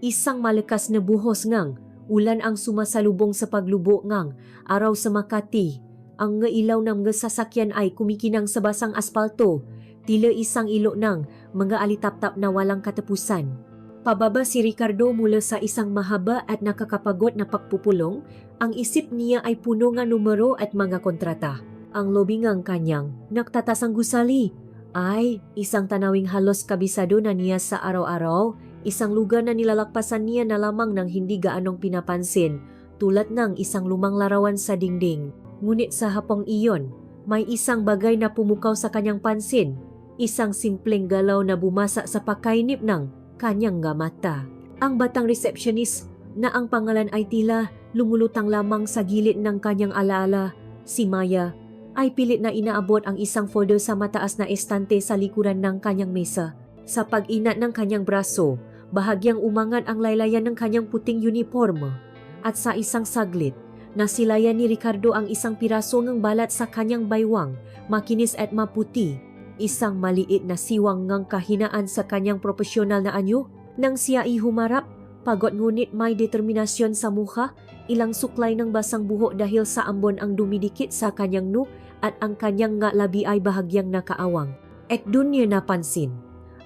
Isang malakas na buhos ngang, ulan ang sumasalubong sa paglubo ngang, araw sa Makati. Ang nga ilaw ng mga sasakyan ay kumikinang sa basang aspalto, tila isang ilo ng mga alitaptap na walang katapusan. Pababa si Ricardo mula sa isang mahaba at nakakapagod na pagpupulong, ang isip niya ay puno ng numero at mga kontrata. Ang lobby ngang kanyang, nagtatasang gusali, ay isang tanawing halos kabisado na niya sa araw-araw, isang lugar na nilalakpasan niya na lamang ng hindi gaanong pinapansin, tulad ng isang lumang larawan sa dingding. Ngunit sa hapong iyon, may isang bagay na pumukaw sa kanyang pansin, isang simpleng galaw na bumasa sa pakainip ng kanyang mata. Ang batang receptionist na ang pangalan ay tila lumulutang lamang sa gilid ng kanyang alaala, si Maya, ay pilit na inaabot ang isang folder sa mataas na estante sa likuran ng kanyang mesa. Sa pag-inat ng kanyang braso, bahagyang umangat ang laylayan ng kanyang puting uniforme. At sa isang saglit, nasilayan ni Ricardo ang isang piraso ng balat sa kanyang baywang, makinis at maputi. Isang maliit na siwang ngang kahinaan sa kanyang profesional na anyo. Nang siya ay humarap, pagod ngunit may determinasyon sa mukha, ilang suklay ng basang buhok dahil sa ambon ang dumidikit sa kanyang at ang kanyang labi ay bahagyang nakaawang. At dun niya napansin,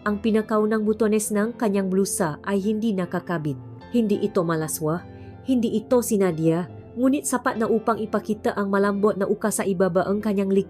ang pinakaunang butones ng kanyang blusa ay hindi nakakabit. Hindi ito malaswa, hindi ito sinadya, ngunit sapat na upang ipakita ang malambot na uka sa ibaba ang kanyang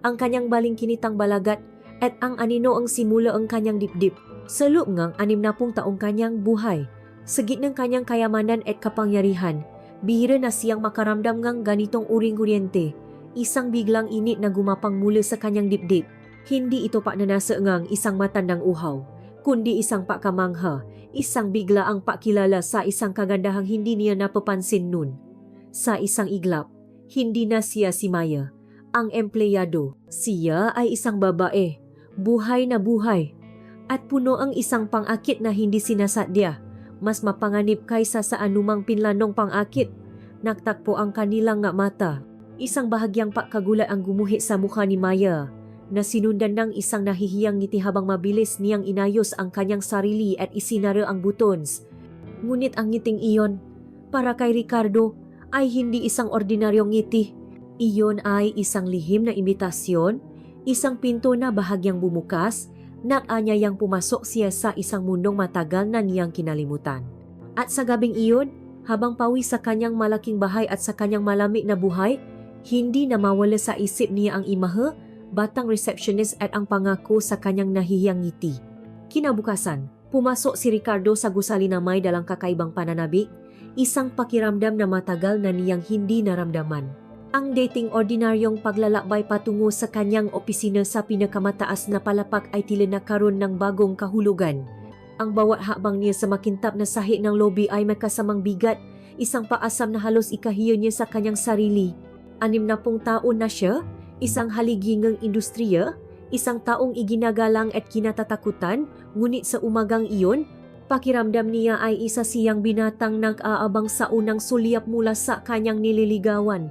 ang kanyang balingkinitang balagat at ang anino ang simula ang kanyang dibdib. Sa loob ngang 60 taong kanyang buhay, sa gitnang kanyang kayamanan at kapangyarihan, bihira na siyang makaramdam ngang ganitong uring kuryente. Isang biglang init na gumapang mula sa kanyang dibdib. Hindi ito paknanasa ngang isang matandang uhaw, kundi isang pakamangha, isang bigla ang pakilala sa isang kagandahang hindi niya napapansin nun. Sa isang iglap, hindi na siya si Maya, ang empleyado. Siya ay isang babae, buhay na buhay, at puno ang isang pangakit na hindi sinasadya, mas mapanganib kaysa sa anumang pinlanong pangakit. Nagtakpo ang kanilang mata. Isang bahagyang pagkagulat ang gumuhi sa mukha ni Maya, na sinundan ng isang nahihiyang ngiti habang mabilis niyang inayos ang kanyang sarili at isinara ang buttons. Ngunit ang ngiting iyon, para kay Ricardo, ay hindi isang ordinaryong ngiti. Iyon ay isang lihim na imitasyon, isang pinto na bahagyang bumukas, nakanyayang pumasok siya sa isang mundong matagal na niyang kinalimutan. At sa gabing iyon, habang pawi sa kanyang malaking bahay at sa kanyang malamig na buhay, hindi na mawala sa isip niya ang imahe, batang receptionist at ang pangako sa kanyang nahihiyang ngiti. Kinabukasan, pumasok si Ricardo sa gusali na may dalang kakaibang pananabik, isang pakiramdam na matagal na niyang hindi naramdaman. Ang dating ordinaryong paglalakbay patungo sa kanyang opisina sa pinakamataas na palapak ay tila nakaroon ng bagong kahulugan. Ang bawat hakbang niya sa makintap na sahig ng lobby ay may kasamang bigat, isang paasam na halos ikahiyo niya sa kanyang sarili. 60 taon na siya, isang haligingang industriya, isang taong iginagalang at kinatatakutan, ngunit sa umagang iyon, pakiramdam niya ay isa siyang binatang nag-aabang sa unang sulyap mula sa kanyang nililigawan.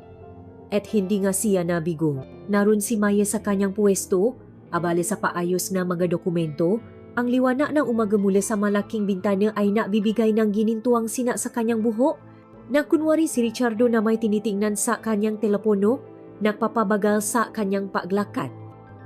At hindi nga siya nabigo. Naroon si Maya sa kanyang pwesto, abala sa paayos na mga dokumento. Ang liwanag ng umaga mula sa malaking bintana ay nabibigay ng ginintuang sina sa kanyang buhok. Nakunwari si Ricardo na may tinitingnan sa kanyang telepono, nagpapabagal sa kanyang paglakad.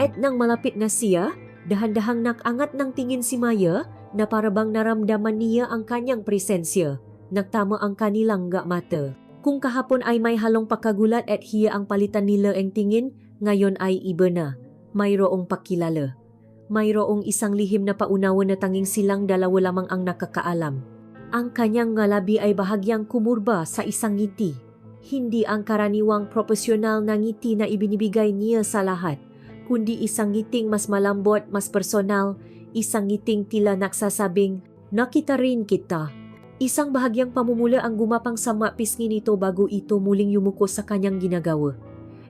At nang malapit na siya, dahan-dahang nakangat ng tingin si Maya na parabang naramdaman niya ang kanyang presensya. Nagtama ang kanilang mata. Kung kahapon ay may halong pagkagulat at hiya ang palitan nila ang tingin, ngayon ay iba na. Mayroong pakilala. Mayroong isang lihim na paunawa na tanging silang dalawa lamang ang nakakaalam. Ang kanyang labi ay bahagyang kumurba sa isang ngiti. Hindi ang karaniwang profesional na ngiti na ibinibigay niya sa lahat, kundi isang ngiting mas malambot, mas personal, isang ngiting tila nagsasabing, nakita rin kita. Isang bahagyang pamumula ang gumapang sa pisngi nito bago ito muling yumuko sa kanyang ginagawa.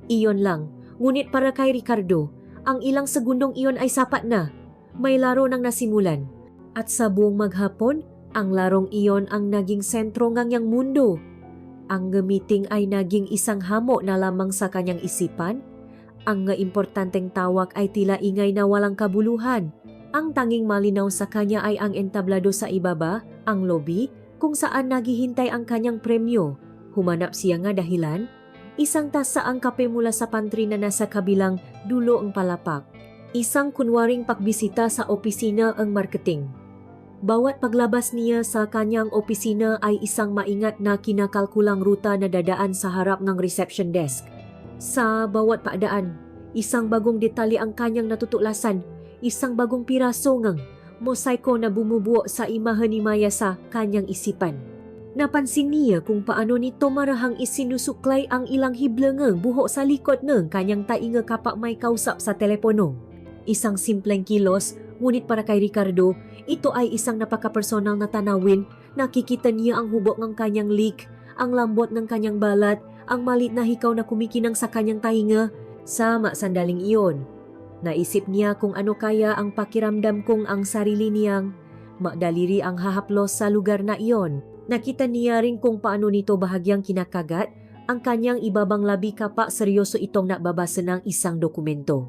Iyon lang, ngunit para kay Ricardo, ang ilang segundong iyon ay sapat na. May laro nang nasimulan. At sa buong maghapon, ang larong iyon ang naging sentro ng niyang mundo. Ang meeting ay naging isang hamo na lamang sa kanyang isipan. Ang importanteng tawag ay tila ingay na walang kabuluhan. Ang tanging malinaw sa kanya ay ang entablado sa ibaba, ang lobby, kung saan naghihintay ang kanyang premyo. Humanap siya nga dahilan. Isang tasa ang kape mula sa pantry na nasa kabilang dulo ang palapak. Isang kunwaring pagbisita sa opisina ang marketing. Bawat paglabas niya sa kanyang opisina ay isang maingat na kinakalkulang ruta na dadaan sa harap ng reception desk. Sa bawat paadaan, isang bagong detalye ang kanyang natutuklasan, isang bagong piraso ngang mosaiko na bumubuo sa imahe ni Maya sa kanyang isipan. Napansin niya kung paano nito marahang isinusuklay ang ilang hiblangang buho sa likod ng kanyang tainga kapag may kausap sa telepono. Isang simpleng kilos, ngunit para kay Ricardo, ito ay isang napaka-personal na tanawin. Nakikita niya ang hubok ng kanyang lik, ang lambot ng kanyang balat, ang malit na hikaw na kumikinang sa kanyang tainga. Sama sandaling iyon, naisip niya kung ano kaya ang pakiramdam kung ang sarili niyang madaliri ang hahaplos sa lugar na iyon. Nakita niya rin kung paano nito bahagyang kinakagat ang kanyang ibabang labi kapag seryoso itong nababasa ng isang dokumento.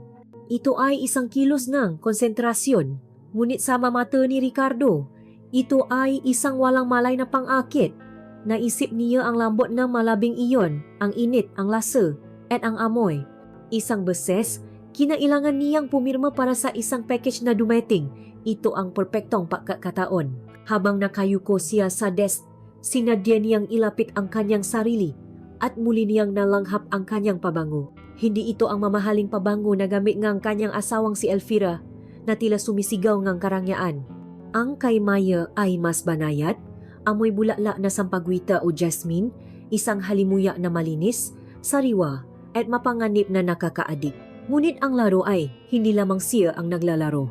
Ito ay isang kilos ng konsentrasyon, ngunit sa mata ni Ricardo, ito ay isang walang malay na pang-akit. Naisip niya ang lambot ng malabing iyon, ang init, ang lasa, at ang amoy. Isang beses, kinailangan niyang pumirma para sa isang package na dumating. Ito ang perpektong pagkakataon. Habang nakayuko siya sa desk, sinadya niyang ilapit ang kanyang sarili at muli niyang nalanghap ang kanyang pabango. Hindi ito ang mamahaling pabango na gamit ngang kanyang asawang si Elvira na tila sumisigaw ngang karangyaan. Ang kay Maya ay mas banayat, amoy bulaklak na sampagwita o jasmine, isang halimuyak na malinis, sariwa at mapanganib na nakakaadik. Ngunit ang laro ay hindi lamang siya ang naglalaro.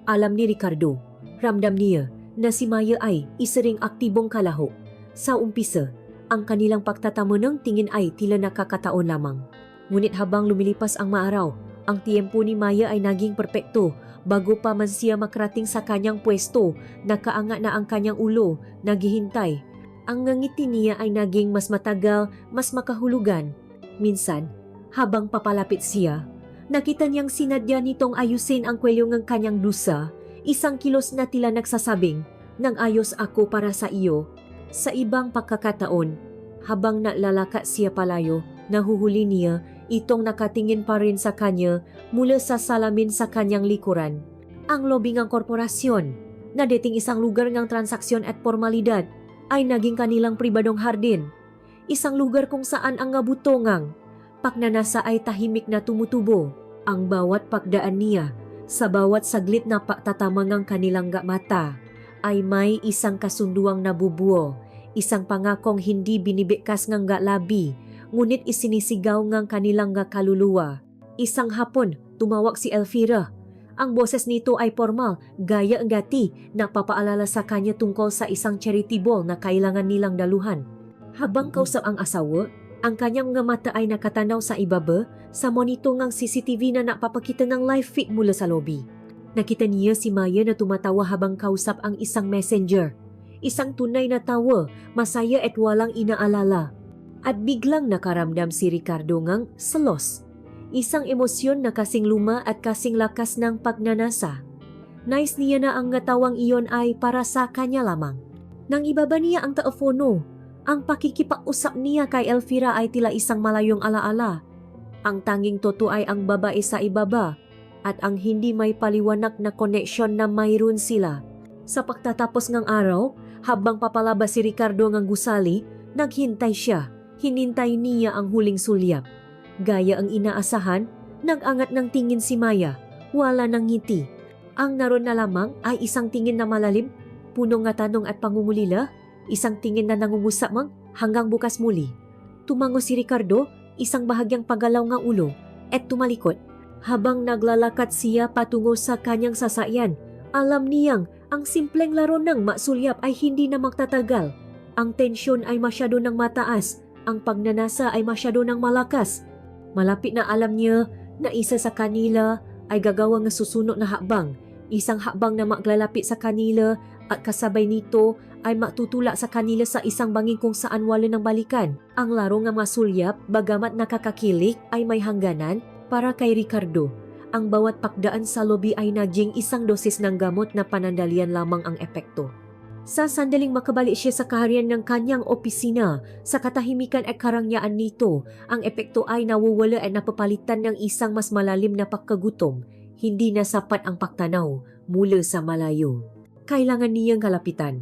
Alam ni Ricardo, ramdam niya na si Maya ay isa ring aktibong kalaho. Sa umpisa, ang kanilang pagtatamo ng tingin ay tila nakakataon lamang. Ngunit habang lumilipas ang maaraw, ang tiempo ni Maya ay naging perpekto. Bago pa man siya makarating sa kanyang pwesto, nakaangat na ang kanyang ulo, naghihintay. Ang ngangiti niya ay naging mas matagal, mas makahulugan. Minsan, habang papalapit siya, nakita niyang sinadya nitong ayusin ang kwelyo ng kanyang blusa, isang kilos na tila nagsasabing, "Nang ayos ako para sa iyo." Sa ibang pagkakataon, habang nalalakat siya palayo, nahuhuli niya itong nakatingin pa rin sa kanya mula sa salamin sa kanyang likuran. Ang lobby ng korporasyon, na dating isang lugar ng transaksyon at formalidad, ay naging kanilang pribadong hardin. Isang lugar kung saan ang ngabutongang pagnanasa ay tahimik na tumutubo. Ang bawat pagdaan niya, sa bawat saglit na pagtatamang ng kanilang mata, ay may isang kasunduang nabubuo, isang pangakong hindi binibikas ng labi, ngunit isinisigaw ng kanilang kaluluwa. Isang hapon, tumawag si Elvira. Ang boses nito ay formal, gaya ang dati, na papaalala sa kanya tungkol sa isang charity ball na kailangan nilang daluhan. Habang kausap ang asawa, ang kanyang mga mata ay nakatanaw sa ibaba sa monitor ng CCTV na napapakita ng live feed mula sa lobby. Nakita niya si Maya na tumatawa habang kausap ang isang messenger. Isang tunay na tawa, masaya at walang inaalala. At biglang nakaramdam si Ricardo ngang selos. Isang emosyon na kasing luma at kasing lakas ng pagnanasa. Nais niya na ang ngatawang iyon ay para sa kanya lamang. Nang ibaba niya ang telepono, ang pakikipag-usap niya kay Elvira ay tila isang malayong alaala. Ang tanging totoo ay ang babae sa ibaba at ang hindi may paliwanag na koneksyon na mayroon sila. Sa pagtatapos ng araw, habang papalabas si Ricardo ng gusali, naghintay siya. Hinintay niya ang huling sulyap. Gaya ang inaasahan, nag-angat ng tingin si Maya. Wala nang ngiti. Ang naroon na lamang ay isang tingin na malalim, puno nga tanong at pangungulila. Isang tingin na nangungusap mang hanggang bukas muli. Tumango si Ricardo, isang bahagyang paggalaw ng ulo, at tumalikod. Habang naglalakad siya patungo sa kanyang sasakyan, alam niyang ang simpleng laro ng masulyap ay hindi na magtatagal. Ang tensyon ay masyado ng mataas, ang pagnanasa ay masyado ng malakas. Malapit na alam niya na isa sa kanila ay gagawa ng susunod na hakbang, isang hakbang na maglalapit sa kanila at kasabay nito ay matutula sa kanila sa isang bangin kung saan wala ng balikan. Ang laro nga masulyap, bagamat nakakakilig, ay may hangganan para kay Ricardo. Ang bawat pakdaan sa lobi ay naging isang dosis ng gamot na panandalian lamang ang epekto. Sa sandaling makabalik siya sa kaharian ng kanyang opisina, sa katahimikan at karangyaan nito, ang epekto ay nawawala at napapalitan ng isang mas malalim na pagkagutom. Hindi na sapat ang pagtanaw mula sa malayo. Kailangan niyang kalapitan.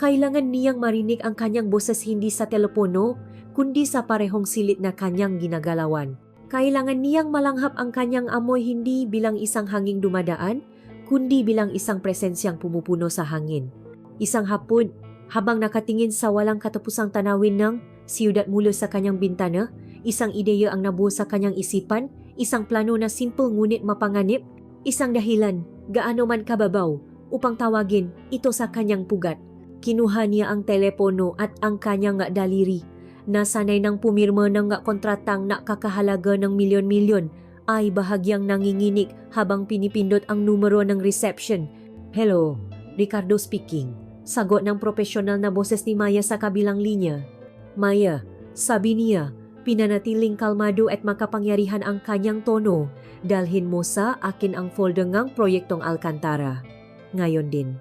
Kailangan niyang marinig ang kanyang boses hindi sa telepono, kundi sa parehong silid na kanyang ginagalawan. Kailangan niyang malanghap ang kanyang amoy hindi bilang isang hanging dumadaan, kundi bilang isang presensyang pumupuno sa hangin. Isang hapon, habang nakatingin sa walang katapusang tanawin ng siyudad mula sa kanyang bintana, isang ideya ang nabuo sa kanyang isipan, isang plano na simple ngunit mapanganib, isang dahilan, gaano man kababaw, upang tawagin ito sa kanyang pugat. Kinuha niya ang telepono at ang kanyang daliri. Nasanay ng pumirma ng kontratang nakakahalaga ng milyon-milyon ay bahagyang nanginginig habang pinipindot ang numero ng reception. "Hello, Ricardo speaking." Sagot ng profesional na boses ni Maya sa kabilang linya. "Maya," sabi niya, pinanatiling kalmado at makapangyarihan ang kanyang tono. "Dalhin mo sa akin ang folder ng proyektong Alcantara. Ngayon din."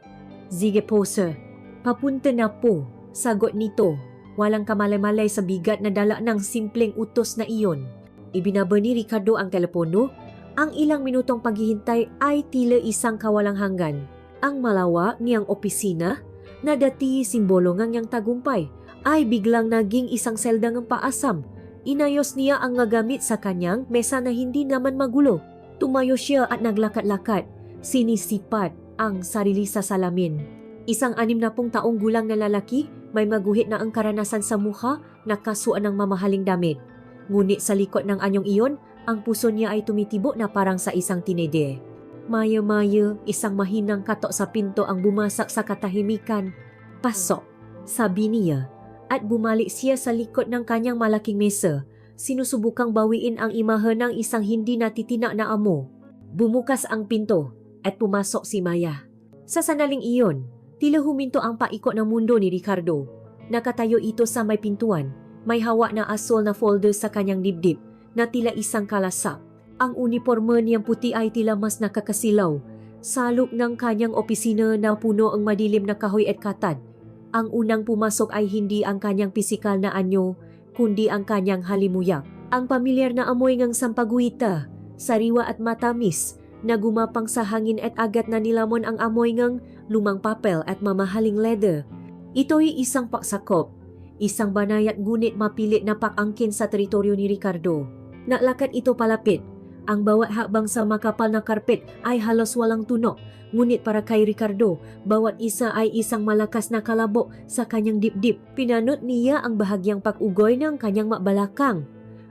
"Sige po, sir." "Papunta na po," sagot nito. Walang kamalay-malay sa bigat na dala ng simpleng utos na iyon. Ibinaba ni Ricardo ang telepono. Ang ilang minutong paghihintay ay tila isang kawalang hanggan. Ang malawak niyang opisina, na dati simbolo ng niyang tagumpay, ay biglang naging isang selda ng paasam. Inayos niya ang gamit sa kanyang mesa na hindi naman magulo. Tumayo siya at naglakad-lakad. Sinisipat ang sarili sa salamin. Isang 60 taong gulang na lalaki, may maguhit na ang karanasan sa mukha, nakasuan ng mamahaling damit. Ngunit sa likod ng anyong iyon, ang puso niya ay tumitibo na parang sa isang tinede. Maya-maya, isang mahinang katok sa pinto ang bumasak sa katahimikan. "Pasok," sabi niya, at bumalik siya sa likod ng kanyang malaking mesa. Sinusubukang bawiin ang imahe ng isang hindi natitina na amo. Bumukas ang pinto at pumasok si Maya. Sa sandaling iyon, tila huminto ang paikot ng mundo ni Ricardo. Nakatayo ito sa may pintuan, may hawak na asol na folder sa kanyang dibdib na tila isang kalasap. Ang uniforme niyang puti ay tila mas nakakasilaw. Salok ng kanyang opisina na puno ang madilim na kahoy at katad. Ang unang pumasok ay hindi ang kanyang pisikal na anyo, kundi ang kanyang halimuyak. Ang pamilyar na amoy ng sampaguita, sariwa at matamis, na gumapang sa hangin at agad na nilamon ang amoy ng lumang papel at mamahaling leather. Ito'y isang paksakop, isang banayat ngunit mapilit na pakangkin sa teritoryo ni Ricardo. Naglakad ito palapit. Ang bawat hakbang sa makapal na karpet ay halos walang tunog, ngunit para kay Ricardo, bawat isa ay isang malakas na kalabok sa kanyang dibdib. Pinanot niya ang bahagyang pag-ugoy ng kanyang mabalakang,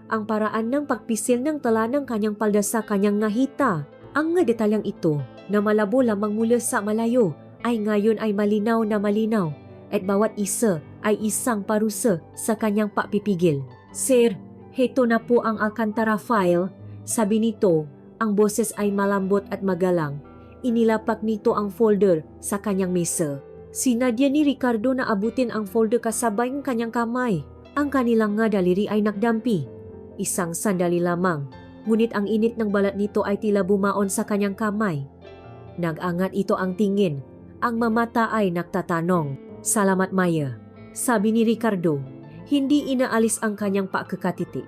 ang paraan ng pagpisil ng tala ng kanyang palda sa kanyang ngahita. Ang detalyang ito, na malabo lamang mula sa malayo, ay ngayon ay malinaw na malinaw, at bawat isa ay isang parusa sa kanyang pagpipigil. "Sir, heto na po ang Alcantara file," sabi nito. Ang boses ay malambot at magalang. Inilapak nito ang folder sa kanyang mesa. Sinadya ni Ricardo na abutin ang folder kasabay ng kanyang kamay. Ang kanilang daliri ay nakdampi. Isang sandali lamang, ngunit ang init ng balat nito ay tila bumaon sa kanyang kamay. Nag-angat ito ang tingin. Ang mamata ay nagtatanong. "Salamat, Maya," sabi ni Ricardo. Hindi inaalis ang kanyang pagkakatitik.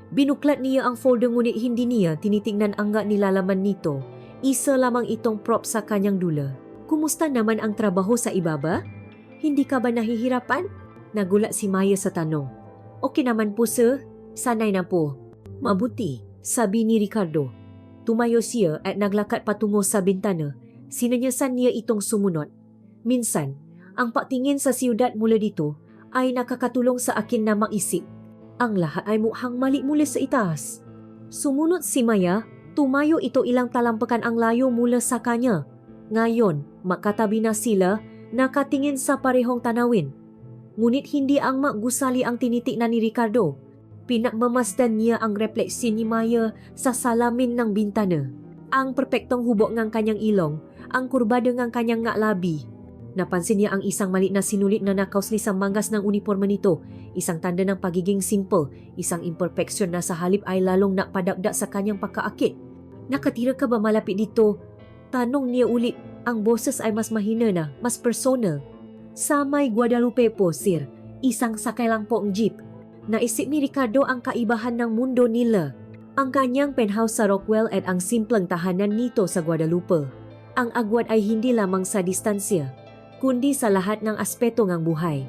Binuklat niya ang folder ngunit hindi niya tinitingnan ang nilalaman nito. Isa lamang itong prop sa kanyang dula. "Kumusta naman ang trabaho sa ibaba? Hindi ka ba nahihirapan?" Nagulat si Maya sa tanong. "Okay naman po, sir. Sanay na po." "Mabuti," sabi ni Ricardo. Tumayo siya at naglakad patungo sa bintana. Sinanyasan niya itong sumunod. Minsan, ang patingin sa siyudad mula dito ay nakakatulong sa akin na mag-isip. Ang lahat ay mukhang mali mula sa itaas. Sumunod si Maya, tumayo ito ilang talampakan ang layo mula sa kanya. Ngayon, makatabi na sila, nakatingin sa parehong tanawin. Ngunit hindi ang magusali ang tinitingnan ni Ricardo. Pinagmamasdan niya ang refleksyon ni Maya sa salamin ng bintana. Ang perpektong hubog ng kanyang ilong, ang kurbada ng kanyang labi. Napansin niya ang isang maliit na sinulit na nakausli sa mangas ng uniforme nito, isang tanda ng pagiging simple, isang imperfeksyon na sa halip ay lalong napadagda sa kanyang pagkaakit. Nakatira ka ba malapit dito? Tanong niya ulit. Ang boses ay mas mahina na, mas personal. Sa may Guadalupe po, sir. Isang sakay lang po ang jeep. Naisip ni Ricardo ang kaibahan ng mundo nila. Ang kanyang penthouse sa Rockwell at ang simpleng tahanan nito sa Guadalupe. Ang agwat ay hindi lamang sa distansya, kundi sa lahat ng aspeto ng buhay.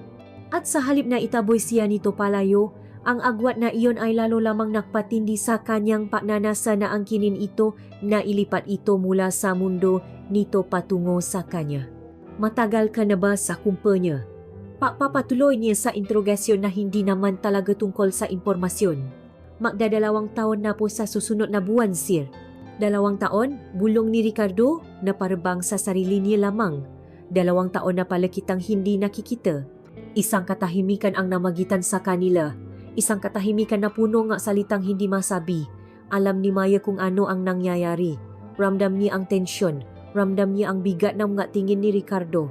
At sa halip na itaboy siya nito palayo, ang agwat na iyon ay lalo lamang nagpatindi sa kanyang pagnanasa na ang kinin ito na ilipat ito mula sa mundo nito patungo sa kanya. Matagal ka na ba sa kumpanya? Papatuloy niya sa interogasyon na hindi naman talaga tungkol sa impormasyon. Magdadalawang taon na po sa susunod na buwan, sir. 2 taon, bulong ni Ricardo na parabang sa sarili niya lamang. 2 taon na pala kitang hindi nakikita. Isang katahimikan ang namagitan sa kanila. Isang katahimikan na puno ng salitang hindi masabi. Alam ni Maya kung ano ang nangyayari. Ramdam niya ang tensyon. Ramdam niya ang bigat ng mga tingin ni Ricardo.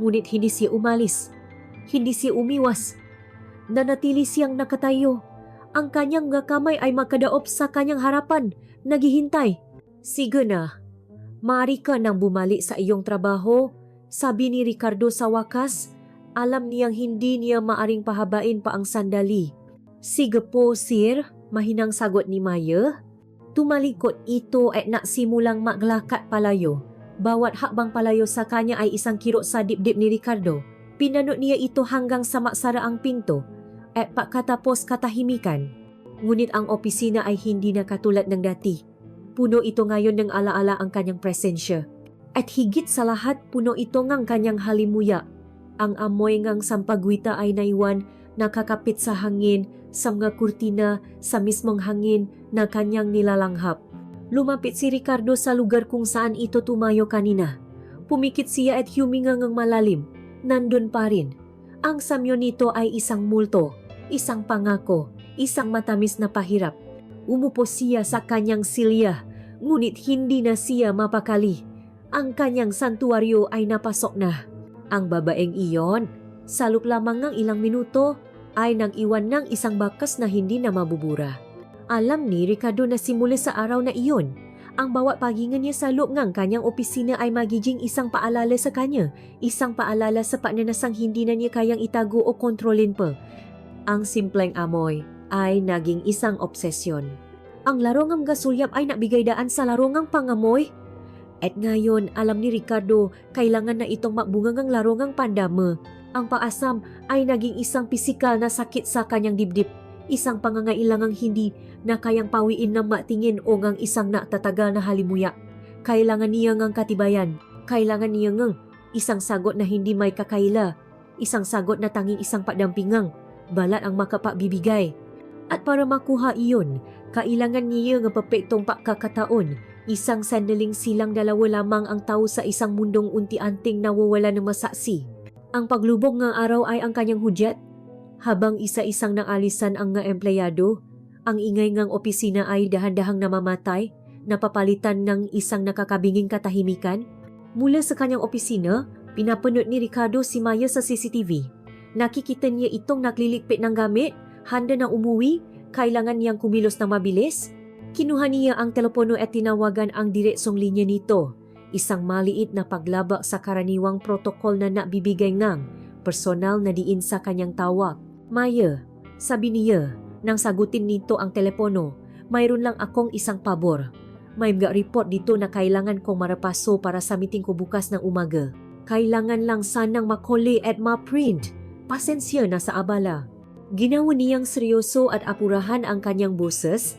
Ngunit hindi siya umalis. Hindi siya umiwas. Nanatili siyang nakatayo. Ang kanyang mga kamay ay makadaop sa kanyang harapan. Naghihintay. Sige na. Maaari ka nang bumalik sa iyong trabaho. Sabi ni Ricardo sa wakas. Alam niyang hindi niya maaring pahabain pa ang sandali. Sige po, sir. Mahinang sagot ni Maya. Tumalikod ito at nagsimulang maglakat palayo. Bawat hakbang palayo sa kanya ay isang kirot sa dibdib ni Ricardo. Pinanot niya ito hanggang sa maksara ang pinto at pagkatapos katahimikan. Ngunit ang opisina ay hindi na katulad ng dati. Puno ito ngayon ng alaala ang kanyang presensya. At higit sa lahat, puno ito ng kanyang halimuya. Ang amoy ng sampagwita ay naiwan, nakakapit sa hangin, sa mga kurtina, sa mismong hangin na kanyang nilalanghap. Lumapit si Ricardo sa lugar kung saan ito tumayo kanina. Pumikit siya at huminga ng malalim. Nandun pa rin. Ang samyo nito ay isang multo, isang pangako, isang matamis na pahirap. Umupo siya sa kanyang silya, ngunit hindi na siya mapakali. Ang kanyang santuaryo ay napasok na. Ang babaeng iyon, sa loob lamang ng ilang minuto, ay nag-iwan ng isang bakas na hindi na mabubura. Alam ni Ricardo na simula sa araw na iyon, ang bawat paghinga niya sa loob ng kanyang opisina ay magiging isang paalala sa kanya, isang paalala sa pagnanasang hindi na niya kayang itago o kontrolin pa. Ang simpleng amoy ay naging isang obsesyon. Ang larong ng gasulyap ay nabigay daan sa larong ng pangamoy. At ngayon, alam ni Ricardo, kailangan na itong magbunga ng larong ng pandama. Ang paasam ay naging isang pisikal na sakit sa kanyang dibdib, isang pangangailangang hindi na kayang pawiin ng matingin o ngang isang natatagal na halimuya. Kailangan niya ngang katibayan, kailangan niya ngang isang sagot na hindi may kakaila, isang sagot na tanging isang padampingang, balat ang makapabibigay. At para makuha iyon, kailangan niya ng perpektong pagkakataon, isang sandaling silang dalawa lamang ang tao sa isang mundong unti-anting nawawala ng masaksi. Ang paglubog ng araw ay ang kanyang hudyat. Habang isa-isang naalisan ang nga empleyado, ang ingay ng opisina ay dahan-dahang namamatay, napapalitan ng isang nakakabinging katahimikan. Mula sa kanyang opisina, pinapanood ni Ricardo si Maya sa CCTV. Nakikita niya itong nagliligpit ng gamit, handa na umuwi, kailangan niyang kumilos na mabilis. Kinuha niya ang telepono at tinawagan ang diretsong linya nito. Isang maliit na paglabak sa karaniwang protokol na nabibigay ngang personal na diin sa kanyang tawag. Maya, sabi niya, nang sagutin nito ang telepono, mayroon lang akong isang pabor. May mga report dito na kailangan kong marapaso para sa meeting ko bukas ng umaga. Kailangan lang sanang makoli at ma-print. Pasensya na sa abala. Ginawa niyang seryoso at apurahan ang kanyang boses,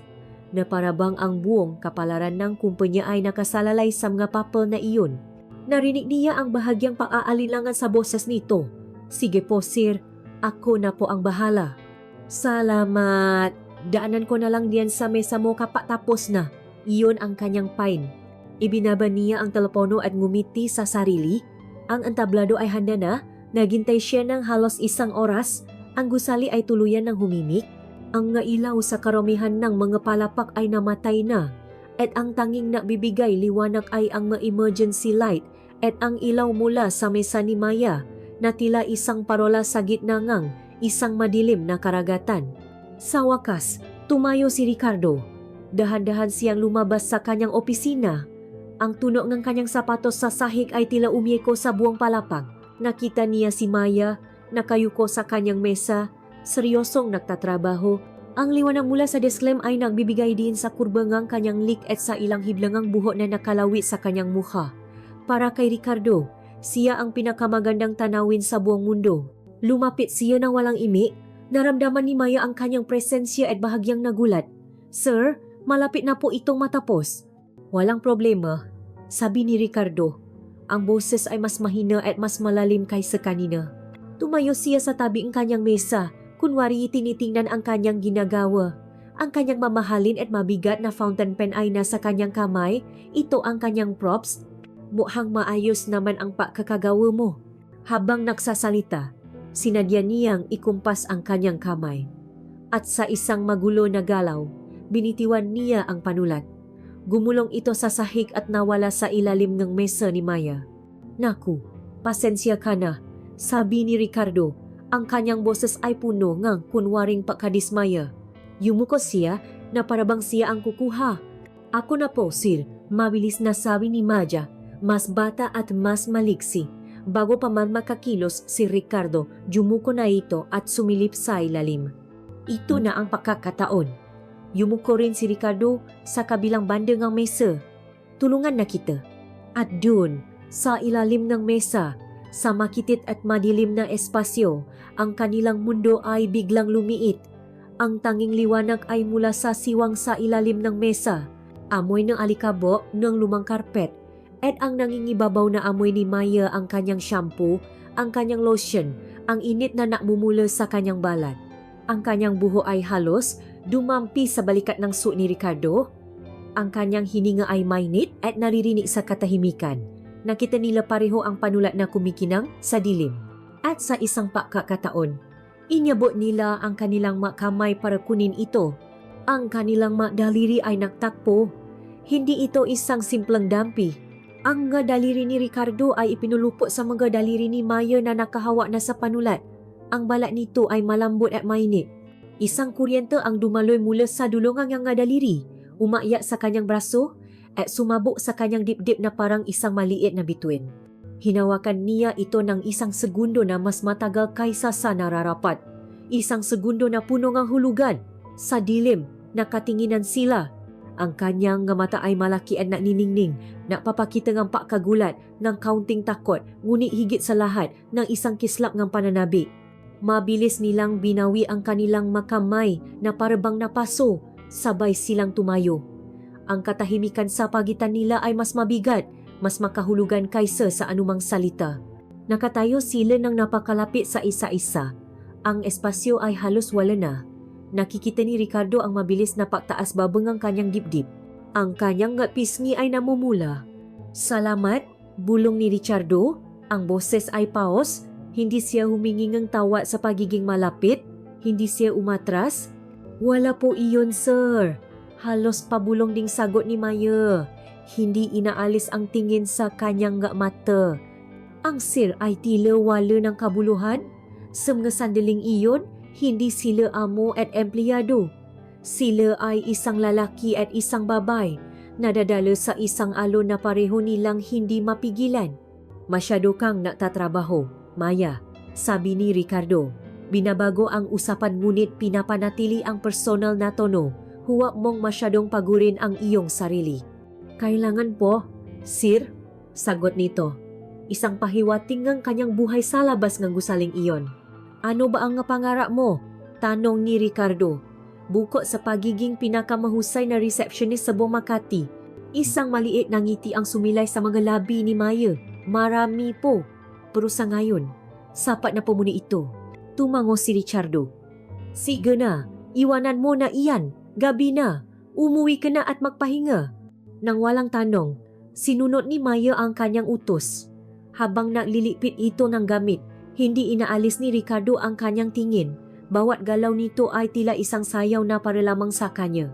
na parabang ang buong kapalaran ng kumpanya ay nakasalalay sa mga papel na iyon. Narinig niya ang bahagyang pag-aalinlangan sa boses nito. Sige po, sir. Ako na po ang bahala. Salamat. Daanan ko na lang diyan sa mesa mo kapatapos na. Iyon ang kanyang fine. Ibinaba niya ang telepono at ngumiti sa sarili. Ang entablado ay handa na. Naghintay siya ng halos 1 oras. Ang gusali ay tuluyan ng humimik. Ang nga ilaw sa karamihan ng mga palapak ay namatay na at ang tanging nabibigay liwanag ay ang mga emergency light at ang ilaw mula sa mesa ni Maya na tila isang parola sa gitna ng isang madilim na karagatan. Sa wakas, tumayo si Ricardo. Dahan-dahan siyang lumabas sa kanyang opisina. Ang tunog ng kanyang sapatos sa sahig ay tila umiyeko sa buong palapag. Nakita niya si Maya, nakayuko sa kanyang mesa, seryosong nagtatrabaho. Ang liwanag mula sa desk lamp ay nagbibigay din sa kurbangang kanyang lik at sa ilang hiblangang buhok na nakalawi sa kanyang mukha. Para kay Ricardo, siya ang pinakamagandang tanawin sa buong mundo. Lumapit siya ng walang imi. Naramdaman ni Maya ang kanyang presensya at bahagyang nagulat. "Sir, malapit na po itong matapos." "Walang problema," sabi ni Ricardo. Ang boses ay mas mahina at mas malalim kaysa kanina. Tumayo siya sa tabi ng kanyang mesa, kunwari tinitingnan ang kanyang ginagawa. Ang kanyang mamahalin at mabigat na fountain pen ay nasa kanyang kamay. Ito ang kanyang props. "Mukhang maayos naman ang pagkakagawa mo." Habang nagsasalita, sinadya niyang ikumpas ang kanyang kamay. At sa isang magulo na galaw, binitiwan niya ang panulat. Gumulong ito sa sahig at nawala sa ilalim ng mesa ni Maya. "Naku, pasensya ka na," sabi ni Ricardo. Ang kanyang boses ay puno ng kunwaring pagkadismaya. Yumuko siya na parabang siya ang kukuha. "Ako na po, sir," mabilis na sabi ni Maya, mas bata at mas maliksi. Bago pa man makakilos si Ricardo, yumuko na ito at sumilip sa ilalim. Ito na ang pagkakataon. Yumuko rin si Ricardo sa kabilang banda ng mesa. "Tulungan na kita." At doon, sa ilalim ng mesa, sa makitit at madilim na espasyo, ang kanilang mundo ay biglang lumiit. Ang tanging liwanag ay mula sa siwang sa ilalim ng mesa, amoy ng alikabok ng lumang karpet, at ang nangingibabaw na amoy ni Maya ang kanyang shampoo, ang kanyang lotion, ang init na nakmumula sa kanyang balat. Ang kanyang buho ay halos dumampi sa balikat ng suot ni Ricardo. Ang kanyang hininga ay mainit at naririnig sa katahimikan. Nakita nila pareho ang panulat na kumikinang sa dilim. At sa isang pagkakataon, inyabot nila ang kanilang kamay para kunin ito. Ang kanilang daliri ay nagtakpo. Hindi ito isang simpleng dampi. Ang mga daliri ni Ricardo ay ipinulupot sa mga daliri ni Maya na nakahawak na sa panulat. Ang balat nito ay malambot at mainit. Isang kuryente ang dumaloy mula sa dulungan ng daliri, umayak sa kanyang braso at sumabog sa kanyang dibdib na parang isang maliit na bituin. Hinawakan niya ito ng isang segundo na mas matagal kaysa sa nararapat. Isang segundo na puno ng hulugan. Sa dilim, nakatinginan sila. Ang kanyang mata ay malaki at naniningning, napapakita ng pagkagulat, ng kaunting takot, ngunit higit sa lahat ng isang kislap ng pananabi. Mabilis nilang binawi ang kanilang makamay na parabang napaso, sabay silang tumayo. Ang katahimikan sa pagitan nila ay mas mabigat, mas makahulugan kaysa sa anumang salita. Nakatayo sila ng napakalapit sa isa-isa. Ang espasyo ay halos wala na. Nakikita ni Ricardo ang mabilis na pagtaas babang ang kanyang dibdib. Ang kanyang pisngi ay namumula. "Salamat," bulong ni Ricardo. Ang boses ay paos. Hindi siya humingi ng tawa sa pagiging malapit. Hindi siya umatras. "Wala po iyon, sir." Halos pabulong ding sagot ni Maya. Hindi inaalis ang tingin sa kanyang mata. Ang sir ay tila wala ng kabuluhan. Sa mga sandaling iyon, hindi sila amo at empleyado. Sila ay isang lalaki at isang babay, nadadalo sa isang alon na pareho nilang hindi mapigilan. "Masyado kang nagtatrabaho, Maya," sabi ni Ricardo. Binabago ang usapan ngunit pinapanatili ang personal na tono. "Huwag mong masyadong pagurin ang iyong sarili." "Kailangan po, sir," sagot nito. Isang pahiwating ng kanyang buhay sa labas ng gusaling iyon. "Ano ba ang pangarap mo?" tanong ni Ricardo. Bukod sa pagiging pinakamahusay na receptionist sa buong Makati, isang maliit na ngiti ang sumilay sa mga labi ni Maya. "Marami po. Pero sa ngayon, sapat na po muna ito." Tumango si Ricardo. "Sige na, iwanan mo na iyan. Gabi na. Umuwi ka na at magpahinga." Nang walang tanong, sinunod ni Maya ang kanyang utos. Habang naglilipit ito ng gamit, hindi inaalis ni Ricardo ang kanyang tingin. Bawat galaw nito ay tila isang sayaw na para lamang sa kanya.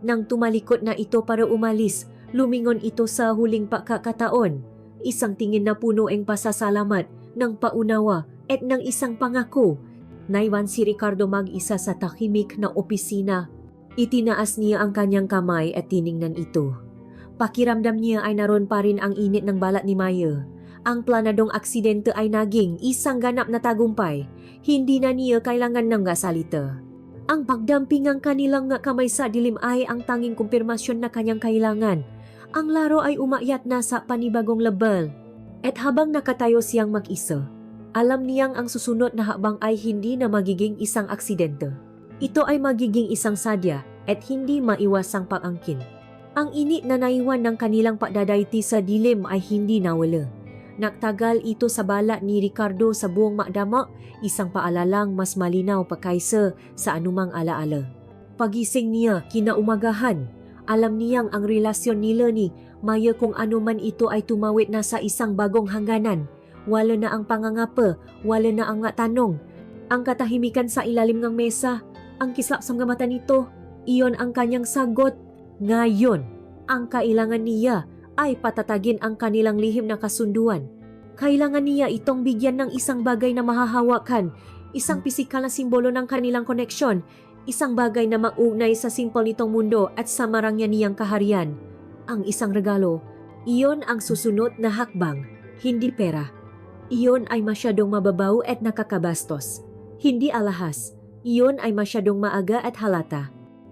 Nang tumalikod na ito para umalis, lumingon ito sa huling pagkakataon. Isang tingin na puno ang pasasalamat, ng paunawa at ng isang pangako. Naiwan si Ricardo mag-isa sa tahimik na opisina. Itinaas niya ang kanyang kamay at tiningnan ito. Pakiramdam niya ay naroon pa rin ang init ng balat ni Maya. Ang planadong aksidente ay naging isang ganap na tagumpay. Hindi na niya kailangan ng salita. Ang pagdamping ang kanilang kamay sa dilim ay ang tanging kumpirmasyon na kanyang kailangan. Ang laro ay umakyat na sa panibagong level. At habang nakatayo siyang mag-isa, alam niyang ang susunod na hakbang ay hindi na magiging isang aksidente. Ito ay magiging isang sadya at hindi maiwasang pag-angkin. Ang init na naiwan ng kanilang pagdadayti sa dilim ay hindi nawala. Nagtagal ito sa balat ni Ricardo sa buong makdama, isang paalalang mas malinaw pa kaysa sa anumang alaala. Pagising niya kinaumagahan, alam niyang ang relasyon nila ni Maya kung anuman ito ay tumawid na sa isang bagong hangganan. Wala na ang pangangapa, wala na ang tanong. Ang katahimikan sa ilalim ng mesa, ang kislap sa mga mata nito, iyon ang kanyang sagot. Ngayon, ang kailangan niya ay patatagin ang kanilang lihim na kasunduan. Kailangan niya itong bigyan ng isang bagay na mahahawakan, isang pisikal na simbolo ng kanilang koneksyon, isang bagay na maugnay sa simple nitong mundo at sa marangya niyang kaharian. Ang isang regalo, iyon ang susunod na hakbang, hindi pera. Iyon ay masyadong mababaw at nakakabastos. Hindi alahas, iyon ay masyadong maaga at halata.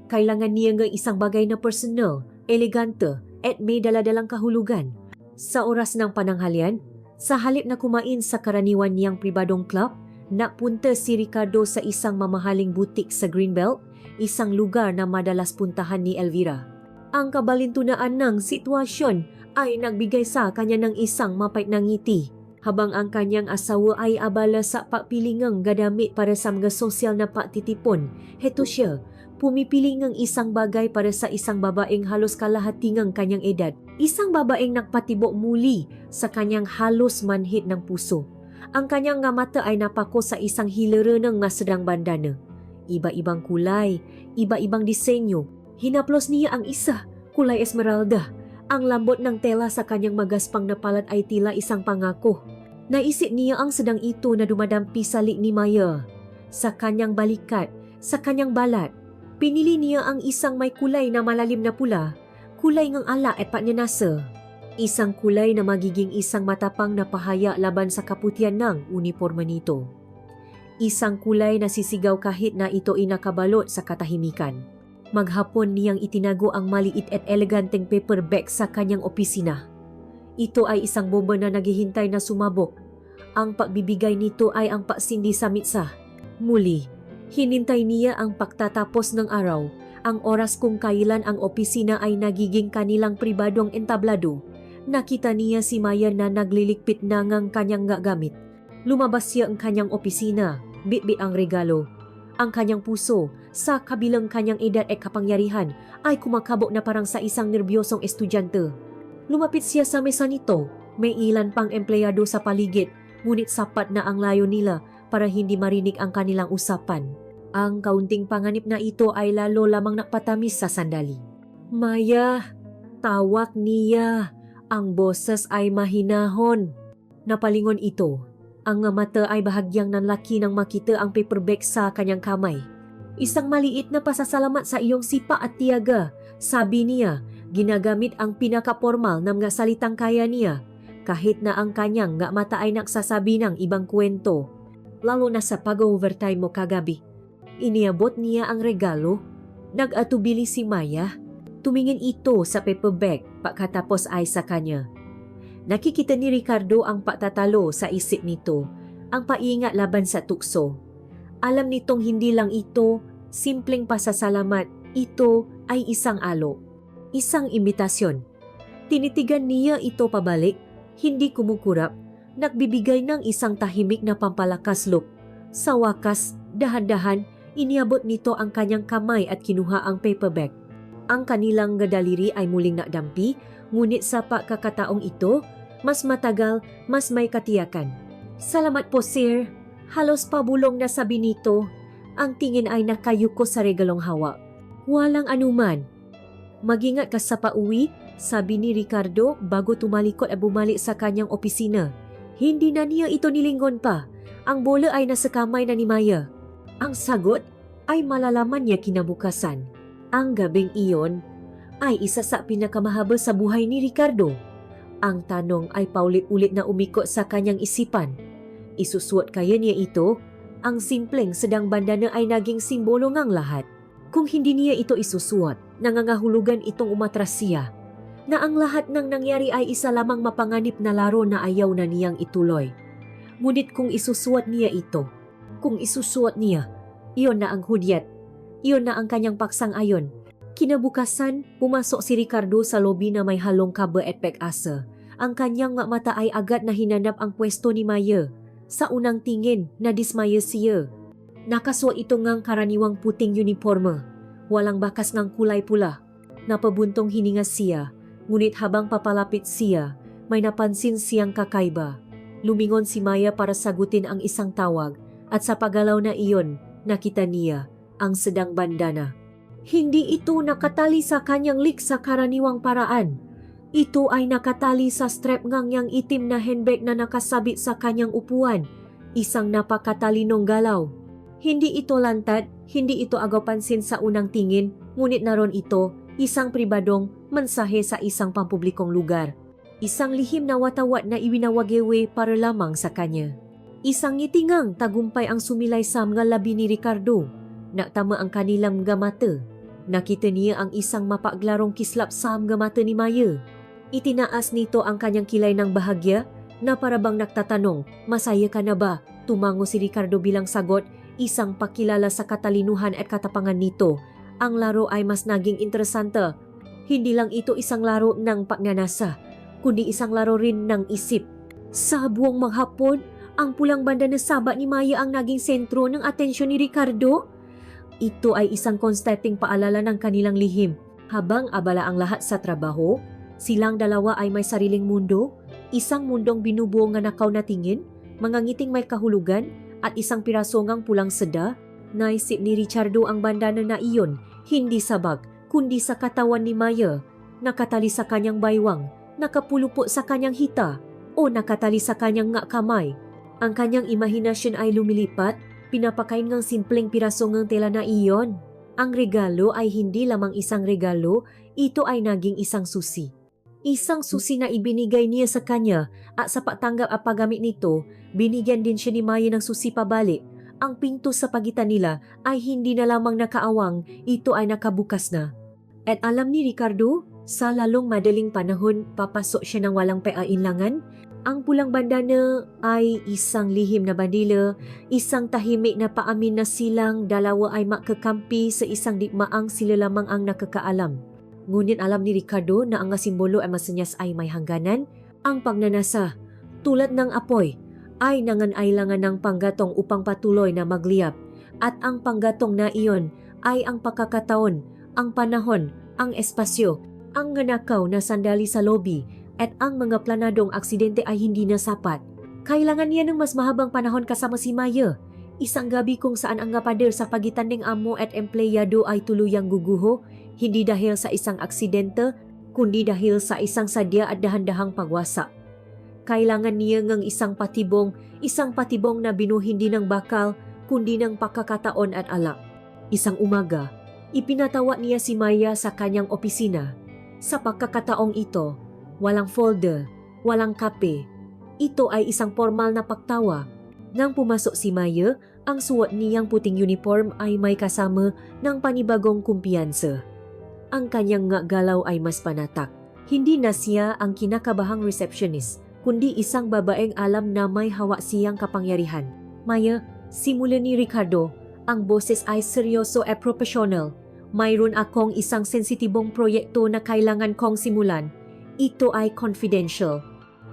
Kailangan niya ng isang bagay na personal, elegante, at may daladalang kahulugan. Sa oras ng pananghalian, sa halip na kumain sa karaniwan niyang pribadong club, napunta si Ricardo sa isang mamahaling butik sa Greenbelt, isang lugar na madalas puntahan ni Elvira. Ang kabalintunaan ng sitwasyon ay nagbigay sa kanya ng isang mapait na ngiti, habang ang kanyang asawa ay abala sa pagpilingang gadamit para sa mga sosyal na pagtitipon. Heto siya, pumipili ng isang bagay para sa isang babaeng halos kalahating kanyang edad. Isang babaeng nagpatibok muli sa kanyang halos manhid ng puso. Ang kanyang mata ay napako sa isang hilera ng sedang bandana. Iba-ibang kulay, iba-ibang disenyo. Hinaplos niya ang isa, kulay esmeralda. Ang lambot ng tela sa kanyang magaspang na palad ay tila isang pangako. Naisip niya ang sedang ito na dumadampi sa lik ni Maya. Sa kanyang balikat, sa kanyang balat, pinili niya ang isang may kulay na malalim na pula, kulay ng ala at pagnanasa. Isang kulay na magiging isang matapang na pahaya laban sa kaputian ng uniforme nito. Isang kulay na sisigaw kahit na ito inakabalot sa katahimikan. Maghapon niyang itinago ang maliit at eleganteng paper bag sa kanyang opisina. Ito ay isang bomba na naghihintay na sumabog. Ang pagbibigay nito ay ang pagsindi sa mitsa. Muli, hinintay niya ang pagtatapos ng araw, ang oras kung kailan ang opisina ay nagiging kanilang pribadong entablado. Nakita niya si Maya na naglilikpit na ng kanyang gamit. Lumabas siya ang kanyang opisina, bitbit ang regalo. Ang kanyang puso, sa kabilang kanyang edad at kapangyarihan, ay kumakabok na parang sa isang nerbyosong estudyante. Lumapit siya sa mesa nito, may ilan pang empleyado sa paligid, ngunit sapat na ang layo nila para hindi marinig ang kanilang usapan. Ang kaunting panganib na ito ay lalo lamang nakpatamis sa sandali. Maya, tawag niya. Ang boses ay mahinahon. Napalingon ito. Ang mata ay bahagyang nanlaki nang makita ang paper bag sa kanyang kamay. Isang maliit na pasasalamat sa iyong sipa at tiyaga, sabi niya, ginagamit ang pinaka-formal na mga salitang kaya niya, kahit na ang kanyang mata ay nagsasabi ng ibang kwento, lalo na sa pag-overtime mo kagabi. Iniabot niya ang regalo. Nag-atubili si Maya. Tumingin ito sa paper bag pagkatapos ay sa kanya. Nakikita ni Ricardo ang pagtatalo sa isip nito, ang paingat laban sa tukso. Alam nitong hindi lang ito simpleng pasasalamat, ito ay isang alo, isang imbitasyon. Tinitigan niya ito pabalik, hindi kumukurap, nagbibigay ng isang tahimik na pampalakas look. Sa wakas, dahan-dahan, iniabot nito ang kanyang kamay at kinuha ang paper bag. Ang kanilang daliri ay muling nakdampi, ngunit sa pagkakataong ito, mas matagal, mas may katiyakan. Salamat po, sir. Halos pabulong na sabi nito. Ang tingin ay nakayuko sa regalong hawak. Walang anuman. Mag-ingat ka sa pauwi, sabi ni Ricardo bago tumalikod at bumalik sa kanyang opisina. Hindi na niya ito nilingon pa. Ang bola ay nasa kamay na ni Maya. Ang sagot ay malalaman niya kinabukasan. Ang gabing iyon ay isa sa pinakamahaba sa buhay ni Ricardo. Ang tanong ay paulit-ulit na umikot sa kanyang isipan. Isusuot kaya niya ito? Ang simpleng sedang bandana ay naging simbolo ngang lahat. Kung hindi niya ito isusuot, nangangahulugan itong umatras siya na ang lahat ng nangyari ay isa lamang mapanganib na laro na ayaw na niyang ituloy. Ngunit kung isusuot niya ito, iyon na ang hudyat. Iyon na ang kanyang paksang ayon. Kinabukasan, pumasok si Ricardo sa lobi na may halong kaba at pag-asa. Ang kanyang mata ay agad na hinanap ang pwesto ni Maya. Sa unang tingin, nadismaya siya. Nakasuot ito ngang karaniwang puting uniforme. Walang bakas ngang kulay pula. Napabuntong hininga siya, ngunit habang papalapit siya, may napansin siyang kakaiba. Lumingon si Maya para sagutin ang isang tawag at sa paggalaw na iyon, nakita niya ang sedang bandana. Hindi ito nakatali sa kanyang lik sa karaniwang paraan. Ito ay nakatali sa strap ngang itim na handbag na nakasabit sa kanyang upuan. Isang napakatalinong galaw. Hindi ito lantad, hindi ito agaw pansin sa unang tingin, ngunit naroon ito, isang pribadong mensahe sa isang pampublikong lugar. Isang lihim na watawat na iwinawagewe para lamang sa kanya. Isang ngitingang tagumpay ang sumilay sa mga labi ni Ricardo. Naktama ang kanilang mga mata. Nakita niya ang isang mapaglarong kislap sa mga mata ni Maya. Itinaas nito ang kanyang kilay ng bahagya na parabang nagtatanong, "Masaya ka na ba?" Tumango si Ricardo bilang sagot, isang pakilala sa katalinuhan at katapangan nito. Ang laro ay mas naging interesante. Hindi lang ito isang laro ng pagnanasa, kundi isang laro rin ng isip. Sa buong maghapon, ang pulang bandana saba ni Maya ang naging sentro ng atensyon ni Ricardo. Ito ay isang konstanteng paalala ng kanilang lihim. Habang abala ang lahat sa trabaho, silang dalawa ay may sariling mundo, isang mundong binubuo nga nakaw na tingin, mga ngiting may kahulugan, at isang pirasongang pulang seda. Naisip ni Ricardo ang bandana na iyon, hindi sa bag, kundi sa katawan ni Maya. Nakatali sa kanyang baywang, nakapulupo sa kanyang hita, o nakatali sa kanyang nga kamay. Ang kanyang imahinasyon ay lumilipat, pinapakain ng simpleng piraso ng tela na iyon. Ang regalo ay hindi lamang isang regalo, ito ay naging isang susi. Isang susi na ibinigay niya sa kanya at sa pagtanggap at paggamit nito, binigyan din siya ni Maya ng susi pabalik. Ang pinto sa pagitan nila ay hindi na lamang nakaawang, ito ay nakabukas na. At alam ni Ricardo, sa lalong madaling panahon, papasok siya ng walang pailangan. Ang pulang bandana ay isang lihim na bandila, isang tahimik na paamin na silang dalawa ay makakampi sa isang digmaang sila lamang ang nakakaalam. Ngunit alam ni Ricardo na ang simbolo ay masanyas ay may hangganan. Ang pagnanasa, tulad ng apoy, ay nanganailangan ng panggatong upang patuloy na magliyab. At ang panggatong na iyon ay ang pagkakataon, ang panahon, ang espasyo, ang nganakaw na sandali sa lobi, at ang mga planadong aksidente ay hindi na sapat. Kailangan niya ng mas mahabang panahon kasama si Maya. Isang gabi kung saan ang pader sa pagitan ng amo at empleyado ay tuluyang guguho, hindi dahil sa isang aksidente, kundi dahil sa isang sadya at dahan-dahang pagwasak. Kailangan niya ng isang patibong na binuo hindi ng bakal, kundi ng pagkakataon at alak. Isang umaga, ipinatawa niya si Maya sa kanyang opisina. Sa pagkakataong ito, walang folder, walang kape. Ito ay isang formal na pagtawa. Nang pumasok si Maya, ang suot niyang puting uniform ay may kasama ng panibagong kumpiyansa. Ang kanyang nga galaw ay mas panatak. Hindi na siya ang kinakabahang receptionist, kundi isang babaeng alam na may hawak siyang kapangyarihan. "Maya," simula ni Ricardo, ang boses ay seryoso at profesional. "Mayroon akong isang sensitibong proyekto na kailangan kong simulan. Ito ay confidential.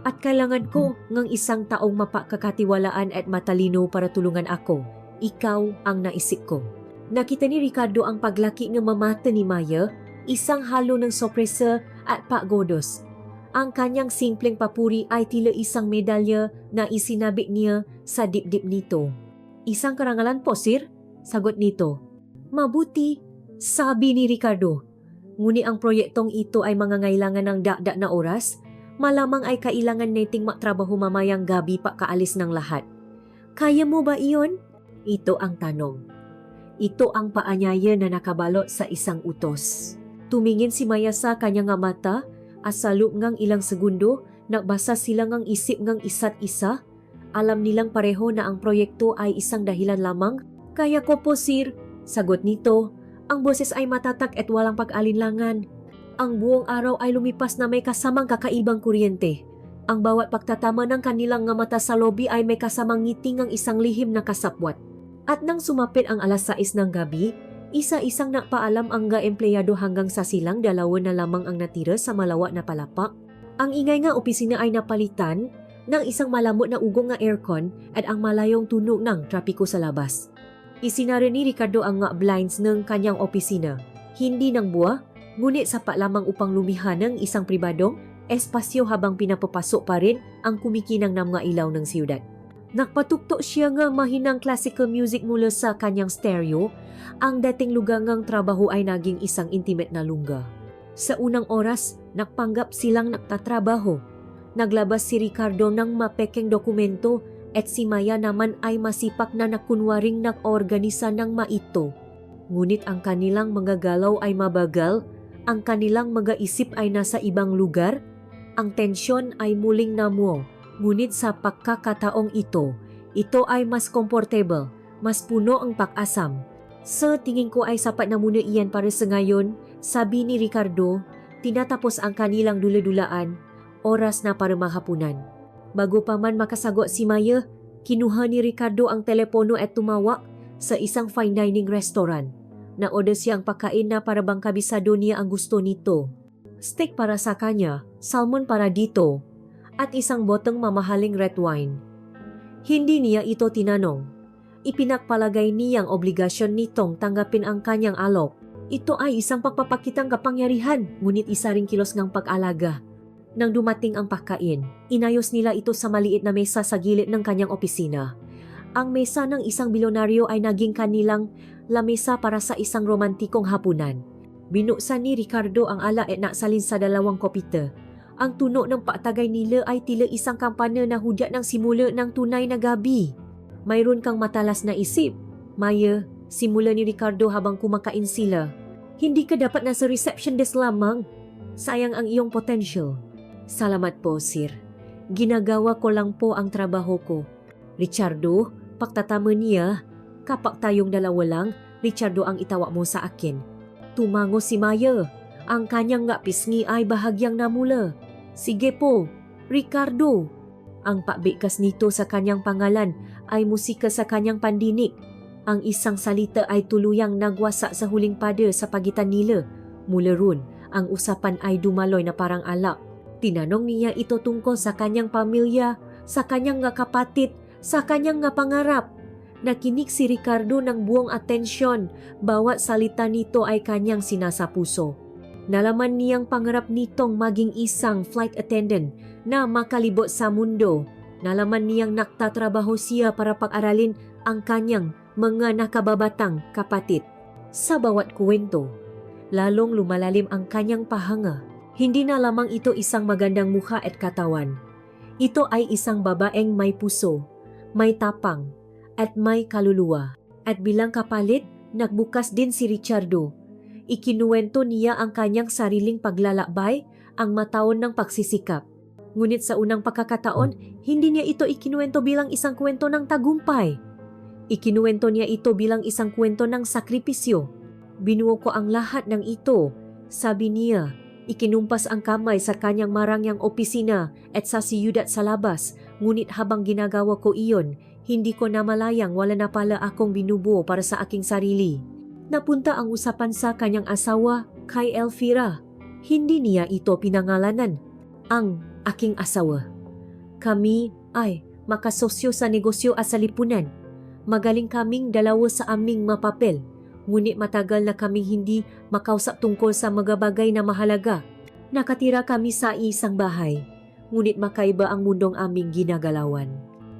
At kailangan ko ng isang taong mapakakatiwalaan at matalino para tulungan ako. Ikaw ang naisip ko." Nakita ni Ricardo ang paglaki ng mamata ni Maya, isang halo ng sorpresa at paggodos. Ang kanyang simpleng papuri ay tila isang medalya na isinabit niya sa dibdib nito. "Isang karangalan po, sir," sagot nito. "Mabuti," sabi ni Ricardo. Ngunit ang proyektong ito ay mangangailangan ng dakdak na oras, malamang ay kailangan nating matrabaho mamayang gabi pa kaalis ng lahat. "Kaya mo ba iyon?" Ito ang tanong. Ito ang paanyaya na nakabalot sa isang utos. Tumingin si Maya sa kanyang nga mata, asalop ngang ilang segundo, nagbasa sila ngang isip ngang isa't isa. Alam nilang pareho na ang proyekto ay isang dahilan lamang. Kaya ko po, sir, sagot nito. Ang boses ay matatak at walang pag-alinlangan. Ang buong araw ay lumipas na may kasamang kakaibang kuryente. Ang bawat pagtatama ng kanilang nga mata sa lobby ay may kasamang ngiting ang isang lihim na kasapwat. At nang sumapit ang alas 6 ng gabi, isa-isang napaalam ang empleyado hanggang sa silang dalawa na lamang ang natira sa malawak na palapak. Ang ingay nga opisina ay napalitan ng isang malamot na ugong nga aircon at ang malayong tunog ng trapiko sa labas. Isinara ni Ricardo ang nga blinds ng kanyang opisina. Hindi ng buwa, ngunit sapat lamang upang lumihan ng isang pribadong espasyo habang pinapapasok pa rin ang kumikinang ng mga ilaw ng siyudad. Nagpatuktok siya nga mahinang classical music mula sa kanyang stereo. Ang dating lugangang trabaho ay naging isang intimate na lungga. Sa unang oras, nagpanggap silang nagtatrabaho. Naglabas si Ricardo ng mapekeng dokumento at si Maya naman ay masipak na nakunwaring nag-organisa ng maito. Ngunit ang kanilang mga galaw ay mabagal, ang kanilang mga isip ay nasa ibang lugar, ang tensyon ay muling namuo. Ngunit sa pagkakataong ito ay mas comfortable, mas puno ang pag-asam. Sa tingin ko ay sapat na muna iyan para sa ngayon, sabi ni Ricardo. Tinatapos ang kanilang dula-dulaan, oras na para mahapunan. Bago pa man makasagot si Maya, kinuha ni Ricardo ang telepono at tumawag sa isang fine dining restaurant. Na-order siya ang pagkain na para bang kabisado niya ang gusto nito. Steak para sa kanya, salmon para dito, at isang boteng mamahaling red wine. Hindi niya ito tinanong. Ipinagpalagay niyang obligasyon nitong tanggapin ang kanyang alok. Ito ay isang pagpapakitang kapangyarihan, ngunit isa ring kilos ng pag-alaga. Nang dumating ang pagkain, inayos nila ito sa maliit na mesa sa gilid ng kanyang opisina. Ang mesa ng isang bilyonaryo ay naging kanilang lamesa para sa isang romantikong hapunan. Binuksan ni Ricardo ang ala at naksalin sa dalawang kopite. Ang tunog ng patagay nila ay tila isang kampana na hudyat ng simula ng tunay na gabi. Mayroon kang matalas na isip, Maya, simula ni Ricardo habang kumakain sila. Hindi ka dapat nasa reception desk lamang. Sayang ang iyong potential. Salamat po, sir. Ginagawa ko lang po ang trabaho ko. Richardo, pagtatama niya. Kapag tayong dalawa lang, Richardo ang itawag mo sa akin. Tumango si Maya. Ang kanyang nga pisngi ay bahagyang namula. Sige po, Ricardo. Ang pabigkas nito sa kanyang pangalan ay musika sa kanyang pandinig. Ang isang salita ay tuluyang nagwasa sa huling pada sa pagitan nila. Mula ron, ang usapan ay dumaloy na parang alak. Tinanong niya ito tungkol sa kanyang pamilya, sa kanyang nga kapatid, sa kanyang nga pangarap. Nakinig si Ricardo ng buong atensyon, bawat salita nito ay kanyang sinasapuso. Nalaman niyang pangarap nitong maging isang flight attendant na makalibot sa mundo. Nalaman niyang nagtatrabaho siya para pag-aralin ang kanyang mga nakababatang kapatid. Sa bawat kwento, lalong lumalalim ang kanyang pahanga. Hindi na lamang ito isang magandang mukha at katawan. Ito ay isang babaeng may puso, may tapang, at may kaluluwa. At bilang kapalit, nagbukas din si Richardo. Ikinuwento niya ang kanyang sariling paglalakbay, ang mataon ng pagsisikap. Ngunit sa unang pagkakataon, hindi niya ito ikinuwento bilang isang kwento ng tagumpay. Ikinuwento niya ito bilang isang kwento ng sakripisyo. Binuo ko ang lahat ng ito, sabi niya. Ikinumpas ang kamay sa kanyang marangyang opisina at sa siyudad sa labas, ngunit habang ginagawa ko iyon, hindi ko namalayang wala na pala akong binubuo para sa aking sarili. Napunta ang usapan sa kanyang asawa, kay Elvira. Hindi niya ito pinangalanan. Ang aking asawa. Kami ay makasosyo sa negosyo at sa lipunan. Magaling kaming dalawa sa aming mapapel. Ngunit matagal na kaming hindi makausap tungkol sa mga bagay na mahalaga. Nakatira kami sa isang bahay, ngunit makaiba ang mundong aming ginagalawan.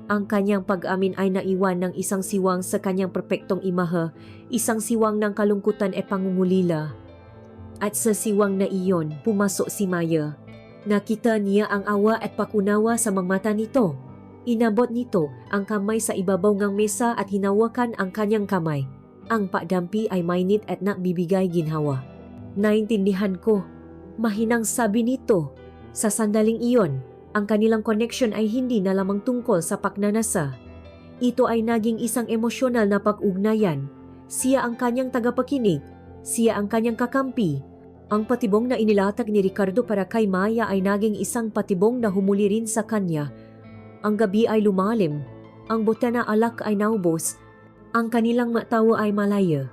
Ang kanyang pag-amin ay naiwan ng isang siwang sa kanyang perpektong imahe, isang siwang ng kalungkutan at pangungulila. At sa siwang na iyon, pumasok si Maya. Nakita niya ang awa at pakunawa sa mga mata nito. Inabot nito ang kamay sa ibabaw ng mesa at hinawakan ang kanyang kamay. Ang pakdampi ay mainit at nakbibigay ginhawa. Naintindihan ko. Mahinang sabi nito. Sa sandaling iyon, ang kanilang connection ay hindi na lamang tungkol sa pagnanasa. Ito ay naging isang emosyonal na pag-ugnayan. Siya ang kanyang tagapakinig. Siya ang kanyang kakampi. Ang patibong na inilatag ni Ricardo para kay Maya ay naging isang patibong na humuli rin sa kanya. Ang gabi ay lumalim. Ang botana alak ay naubos. Ang kanilang matawa ay malaya.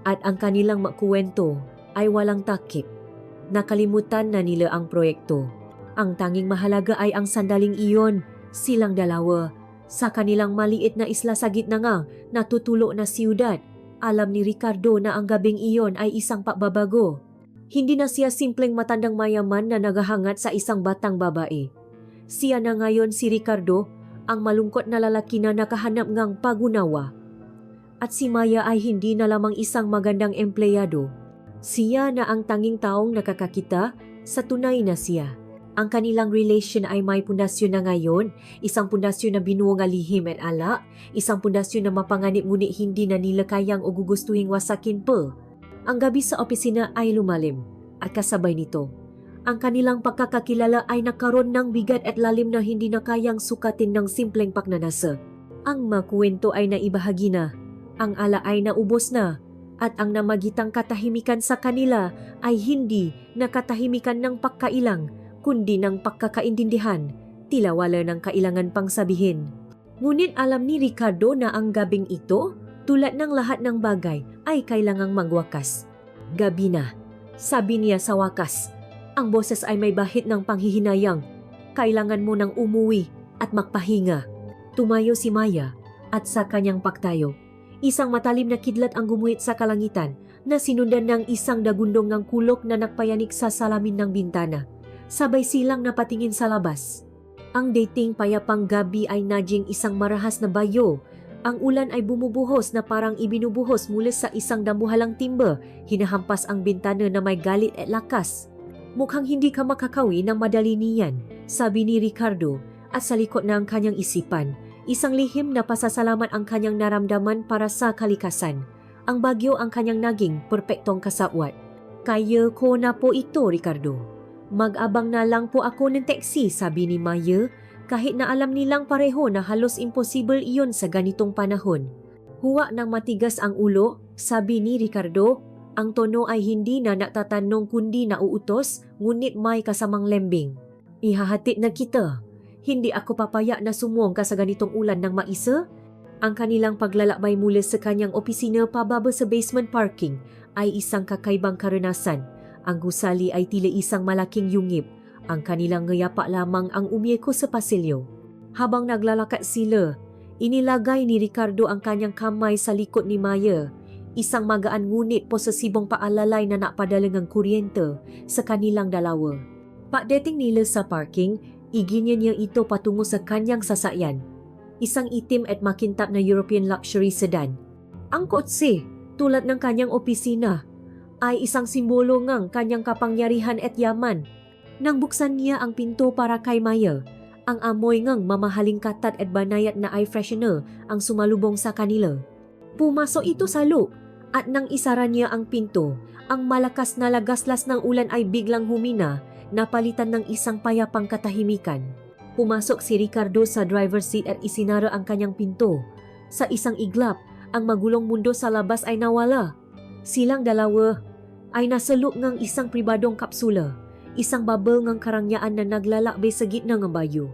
At ang kanilang makuwento ay walang takip. Nakalimutan na nila ang proyekto. Ang tanging mahalaga ay ang sandaling iyon, silang dalawa. Sa kanilang maliit na isla sa gitna ng natutulo na siyudad, alam ni Ricardo na ang gabing iyon ay isang pagbabago. Hindi na siya simpleng matandang mayaman na naghahangat sa isang batang babae. Siya na ngayon si Ricardo, ang malungkot na lalaki na nakahanap ngang pagunawa. At si Maya ay hindi na lamang isang magandang empleyado. Siya na ang tanging taong nakakakita sa tunay na siya. Ang kanilang relation ay may pundasyon na ngayon, isang pundasyon na binuo nga lihim at ala, isang pundasyon na mapanganib ngunit hindi na nila kayang o gugustuhing wasakin pa. Ang gabi sa opisina ay lumalim at kasabay nito. Ang kanilang pagkakakilala ay nagkaroon ng bigat at lalim na hindi na kayang sukatin ng simpleng pagnanasa. Ang makuwento ay naibahagi na, ang ala ay naubos na, at ang namagitang katahimikan sa kanila ay hindi na katahimikan ng pagkailang, kundi ng pagkakaintindihan, tila wala ng kailangan pang sabihin. Ngunit alam ni Ricardo na ang gabing ito, tulad ng lahat ng bagay, ay kailangang magwakas. Gabi na, sabi niya sa wakas. Ang boses ay may bahid ng panghihinayang. Kailangan mo nang umuwi at magpahinga. Tumayo si Maya at sa kanyang pagtayo. Isang matalim na kidlat ang gumuhit sa kalangitan na sinundan ng isang dagundong ng kulok na nagpayanik sa salamin ng bintana. Sabay silang napatingin sa labas. Ang dating payapang gabi ay naging isang marahas na bayo. Ang ulan ay bumubuhos na parang ibinubuhos mula sa isang dambuhalang timba. Hinahampas ang bintana na may galit at lakas. Mukhang hindi ka makakawi ng madali niyan, sabi ni Ricardo, at sa likod ng kanyang isipan. Isang lihim na pasasalamat ang kanyang naramdaman para sa kalikasan. Ang bagyo ang kanyang naging perpektong kasawat. Kaya ko na po ito, Ricardo. Mag-abang na lang po ako ng taxi, sabi ni Maya, kahit na alam nilang pareho na halos imposible iyon sa ganitong panahon. Huwa ng matigas ang ulo, sabi ni Ricardo. Ang tono ay hindi na natatanong kundi nauutos, ngunit may kasamang lembing. Ihahatid na kita. Hindi ako papaya na sumuong ka sa ganitong ulan ng maisa. Ang kanilang paglalakbay mula sa kanyang opisina pababa sa basement parking ay isang kakaibang karanasan. Ang gusali ay tila isang malaking yungib. Ang kanilang ngayapa lamang ang umiyeko sa pasilyo. Habang naglalakad sila, inilagay ni Ricardo ang kanyang kamay sa likod ni Maya. Isang magaan ngunit posesibong paalalay na napadala ng kuryente sa kanilang dalawa. Pagdating nila sa parking, iginyan niya ito patungo sa kanyang sasakyan. Isang itim at makintab na European luxury sedan. Ang kotse, tulad ng kanyang opisina, ay isang simbolo ng kanyang kapangyarihan at yaman. Nang buksan niya ang pinto para kay Maya, ang amoy ng mamahaling katat at banayat na air freshener ang sumalubong sa kanila. Pumasok ito sa loob at nang isara niya ang pinto, ang malakas na lagaslas ng ulan ay biglang humina, napalitan ng isang payapang katahimikan. Pumasok si Ricardo sa driver's seat at isinara ang kanyang pinto. Sa isang iglap, ang magulong mundo sa labas ay nawala. Silang dalawa ay nasa loob ng isang pribadong kapsula, isang bubble ng karangyaan na naglalakbay sa gitna ng bayo.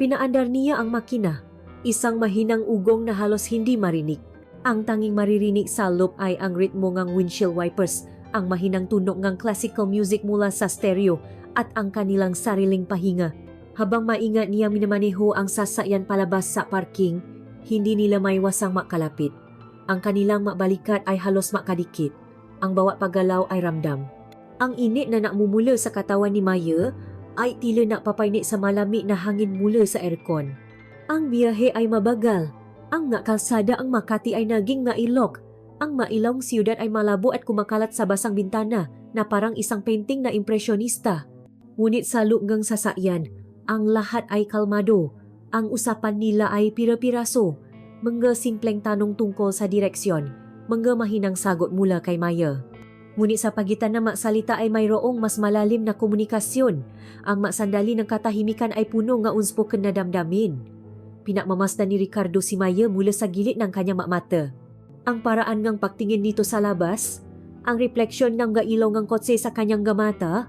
Pinaandar niya ang makina, isang mahinang ugong na halos hindi marinig. Ang tanging maririnig sa loob ay ang ritmo ng windshield wipers, ang mahinang tunog ng classical music mula sa stereo at ang kanilang sariling pahinga. Habang maingat niya minamaneho ang sasakyan palabas sa parking, hindi nila maiwasang makalapit. Ang kanilang makbalikat ay halos makadikit. Ang bawat paggalaw ay ramdam. Ang init na nakmumula sa katawan ni Maya ay tila nakpapainit sa malamig na hangin mula sa aircon. Ang biyahe ay mabagal. Ang kalsada ang Makati ay naging mailog. Ang mailong siyudad ay malabo at kumakalat sa basang bintana na parang isang painting na impresyonista. Ngunit sa loob ng sasakyan, ang lahat ay kalmado. Ang usapan nila ay pira-piraso. Mga simpleng tanong tungkol sa direksyon, Manggamahinang sagot mula kay Maya. Ngunit sa pagitan ng maksalita ay mayroong mas malalim na komunikasyon. Ang maksandali ng katahimikan ay puno nga unspoken na damdamin. Pinakmamasdan ni Ricardo si Maya mula sa gilid ng kanyang mata. Ang paraan ngang pagtingin nito sa labas, ang refleksyon ng gailaw ngang kotse sa kanyang gamata,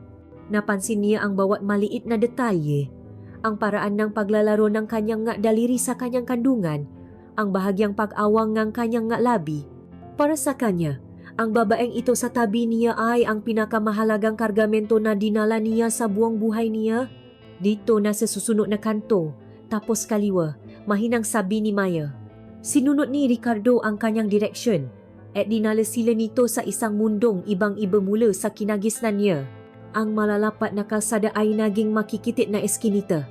napansin niya ang bawat maliit na detalye, ang paraan ng paglalaro ng kanyang nga daliri sa kanyang kandungan, ang bahagyang pag-awang ng kanyang nga labi. Para sa kanya, ang babaeng ito sa tabi niya ay ang pinakamahalagang kargamento na dinala niya sa buong buhay niya. Dito na sa susunod na kanto, tapos kaliwa, mahinang sabi ni Maya. Sinunod ni Ricardo ang kanyang direksyon at dinala sila nito sa isang mundong ibang-iba mula sa kinagisnan niya. Ang malalapat na kalsada ay naging makikitit na eskinita.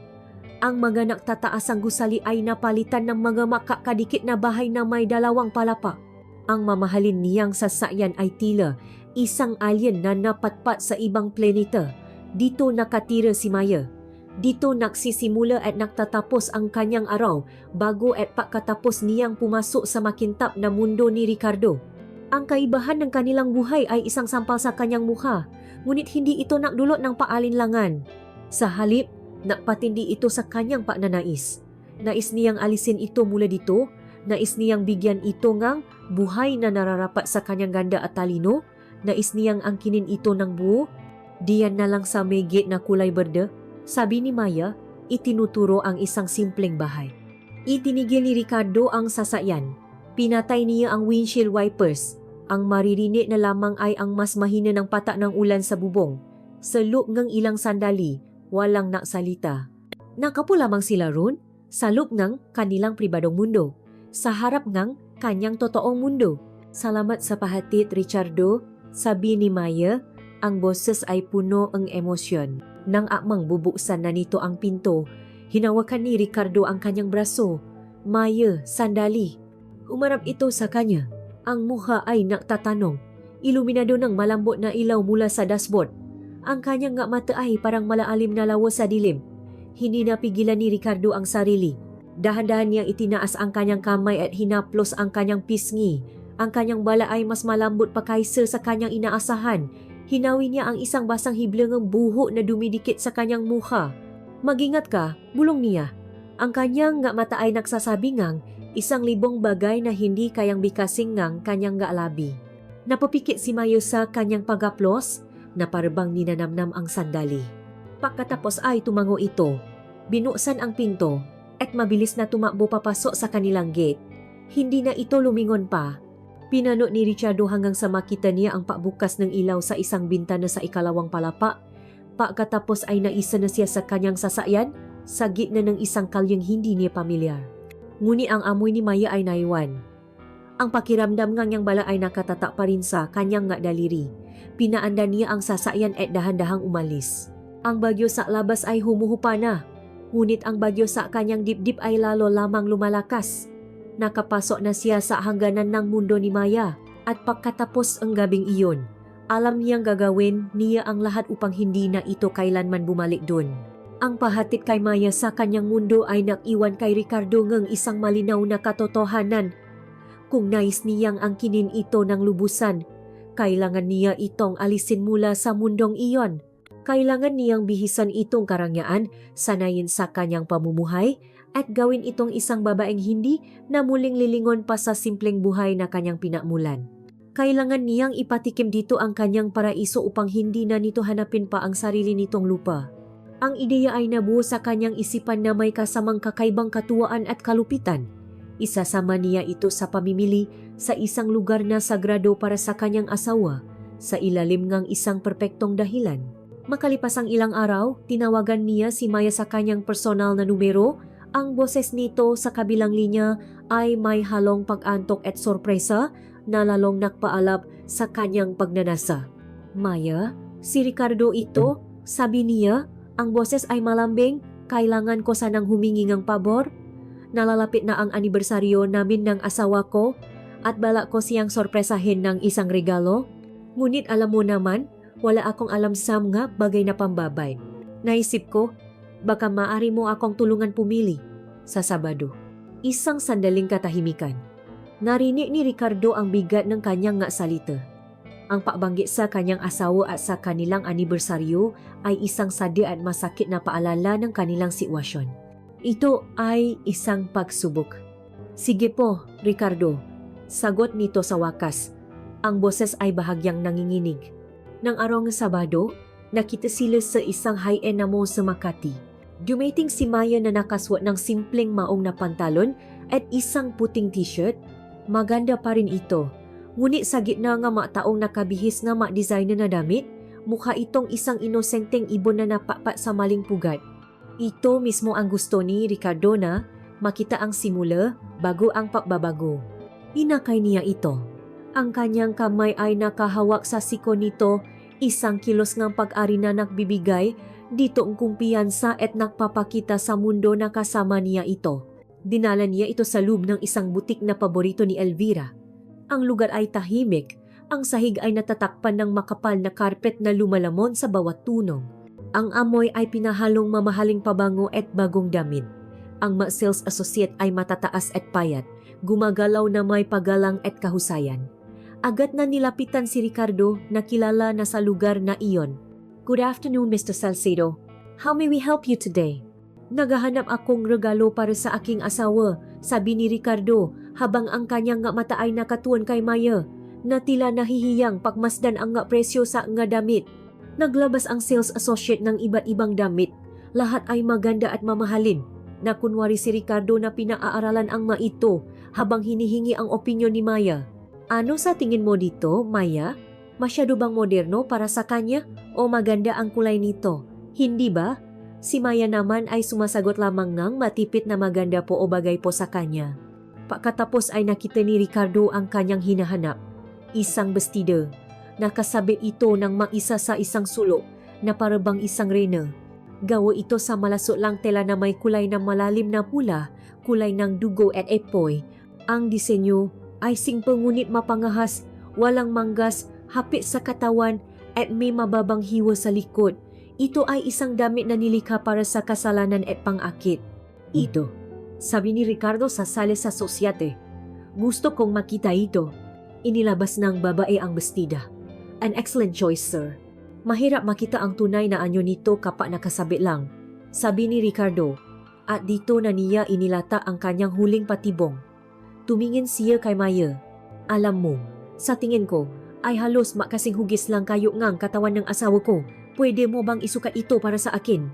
Ang mga nagtataas ang gusali ay napalitan ng mga makakadikit na bahay na may dalawang palapa. Ang mamahalin niyang sasakyan ay tila isang alien na napatpat sa ibang planeta. Dito nakatira si Maya. Dito nagsisimula at nagtatapos ang kanyang araw bago at pagkatapos niyang pumasok sa makintab na mundo ni Ricardo. Ang kaibahan ng kanilang buhay ay isang sampal sa kanyang mukha, ngunit hindi ito nakdulot ng paalinlangan. Sa halip, nakpatindi ito sa kanyang pagnanais. Nais niyang alisin ito mula dito, nais niyang bigyan ito ngang buhay na nararapat sa kanyang ganda at talino, nais niyang angkinin ito ng buo. Diyan na lang sa may gate na kulay berde, sabi ni Maya, itinuturo ang isang simpleng bahay. Itinigil ni Ricardo ang sasakyan. Pinatay niya ang windshield wipers. Ang maririnig na lamang ay ang mas mahina ng patak ng ulan sa bubong. Sa loob ng ilang sandali, walang naksalita. Nakapo lamang sila ron sa loob ng kanilang pribadong mundo. Sa harap ng kanyang totoong mundo. Salamat sa pahatid, Ricardo, sabi ni Maya. Ang boses ay puno ng emosyon. Nang akmang bubuksan na nito ang pinto, hinawakan ni Ricardo ang kanyang braso. Maya, sandali. Umarap ito sa kanya. Ang mukha ay naktatanong. Iluminado ng malambot na ilaw mula sa dashboard. Ang kanyang nga mata ay parang malaalim na lawas sa dilim. Hindi napigilan ni Ricardo ang sarili. Dahan-dahan niyang itinaas ang kanyang kamay at hinaplos ang kanyang pisngi. Ang kanyang bala ay mas malambot pa kaysa sa kanyang inaasahan. Hinawi niya ang isang basang hiblangang buho na dumidikit sa kanyang mukha. Mag-ingat ka, bulong niya. Ang kanyang nga mata ay nagsasabi ngang 1,000 bagay na hindi kayang bikasing ngang kanyang nga labi. Napapikit si Mayo sa kanyang pag-aplos na parabang ninanamnam ang sandali. Pagkatapos ay tumango ito. Binuksan ang pinto at mabilis na tumakbo papasok sa kanilang gate. Hindi na ito lumingon pa. Pinano ni Ricardo hanggang sa makita niya ang pagbukas ng ilaw sa isang bintana sa ikalawang palapa. Pagkatapos ay naisa na siya sa kanyang sasakyan sa gitna ng isang kalyeng hindi niya pamilyar. Ngunit ang amoy ni Maya ay naiwan. Ang pakiramdam ng niyang bala ay nakatatak pa rin sa kanyang nga daliri. Pinaandan niya ang sasakyan at dahan-dahang umalis. Ang bagyo sa labas ay humuhupa na. Ngunit ang bagyo sa kanyang dibdib ay lalo lamang lumalakas. Nakapasok na siya sa hangganan ng mundo ni Maya at pagkatapos ang gabing iyon, alam niyang gagawin niya ang lahat upang hindi na ito kailanman bumalik doon. Ang pahatid kay Maya sa kanyang mundo ay nakiwan kay Ricardo ng isang malinaw na katotohanan. Kung nais niyang angkinin ito ng lubusan, kailangan niya itong alisin mula sa mundong iyon. Kailangan niyang bihisan itong karangyaan, sanayin sa kanyang pamumuhay, at gawin itong isang babaeng hindi na muling lilingon pa sa simpleng buhay na kanyang pinakmulan. Kailangan niyang ipatikim dito ang kanyang paraiso upang hindi na nito hanapin pa ang sarili nitong lupa. Ang ideya ay nabuo sa kanyang isipan na may kasamang kakaibang katuwaan at kalupitan. Isasama niya ito sa pamimili sa isang lugar na sagrado para sa kanyang asawa, sa ilalim ng isang perpektong dahilan. Makalipas ang ilang araw, tinawagan niya si Maya sa kanyang personal na numero. Ang boses nito sa kabilang linya ay may halong pag-antok at sorpresa na lalong nakpaalab sa kanyang pagnanasa. Maya, si Ricardo ito, sabi niya. Ang boses ay malambing, kailangan ko sanang humingi ng pabor. Nalalapit na ang anibersaryo namin ng asawa ko at balak ko siyang sorpresahin ng isang regalo. Ngunit alam mo naman, wala akong alam sa mga bagay na pambabay. Naisip ko, baka maaari mo akong tulungan pumili sa Sabado. Isang sandaling katahimikan. Narinig ni Ricardo ang bigat ng kanyang nga salita. Ang pagbanggit sa kanyang asawa at sa kanilang anibersaryo ay isang sadya at masakit na paalala ng kanilang sitwasyon. Ito ay isang pagsubok. Sige po, Ricardo. Sagot nito sa wakas. Ang boses ay bahagyang nanginginig. Nang araw ng Sabado, nakita sila sa isang high-end na mall sa Makati. Dumating si Maya na nakaswat ng simpleng maong na pantalon at isang puting t-shirt. Maganda pa rin ito. Ngunit sa gitna nga taong nakabihis nga designer na damit, mukha itong isang inosenteng ibon na napapat sa maling pugat. Ito mismo ang gusto ni Ricardo na makita ang simula bago ang pagbabago. Inakay niya ito. Ang kanyang kamay ay nakahawak sa siko nito, isang kilos ng pag-ari na nagbibigay dito ang kumpiyansa at nagpapakita sa mundo na kasama niya ito. Dinala niya ito sa loob ng isang butik na paborito ni Elvira. Ang lugar ay tahimik, ang sahig ay natatakpan ng makapal na karpet na lumalamon sa bawat tunong. Ang amoy ay pinahalong mamahaling pabango at bagong damit. Ang sales associate ay matataas at payat, gumagalaw na may pagalang at kahusayan. Agad na nilapitan si Ricardo na kilala na sa lugar na iyon. Good afternoon, Mr. Salcedo. How may we help you today? Naghahanap akong regalo para sa aking asawa, sabi ni Ricardo habang ang kanyang nga mata ay nakatuon kay Maya na tila nahihiyang pagmasdan ang nga presyo sa nga damit. Naglabas ang sales associate ng iba't ibang damit. Lahat ay maganda at mamahalin. Nakunwari si Ricardo na pinaaaralan ang ito habang hinihingi ang opinyon ni Maya. Ano sa tingin mo dito, Maya? Masyado bang moderno para sa kanya o maganda ang kulay nito? Hindi ba? Si Maya naman ay sumasagot lamang ng matipit na maganda po o bagay po sa kanya. Pagkatapos ay nakita ni Ricardo ang kanyang hinahanap. Isang bestida. Nakasabit ito ng maisa sa isang sulok na parabang isang rena. Gawa ito sa malasot lang tela na may kulay ng malalim na pula, kulay ng dugo at epoy. Ang disenyo ay simple ngunit mapangahas, walang manggas, hapit sa katawan at may mababang hiwa sa likod. Ito ay isang damit na nilikha para sa kasalanan at pang-akit. Ito, sabi ni Ricardo sa sales associate. Gusto kong makita ito. Inilabas ng babae ang bestida. An excellent choice, sir. Mahirap makita ang tunay na anyo nito kapag nakasabit lang, sabi ni Ricardo. At dito na niya inilata ang kanyang huling patibong. Tumingin siya kay Maya. Alam mo, sa tingin ko, ay halos makasing hugis lang kayo ngang katawan ng asawa ko. Pwede mo bang isukat ito para sa akin?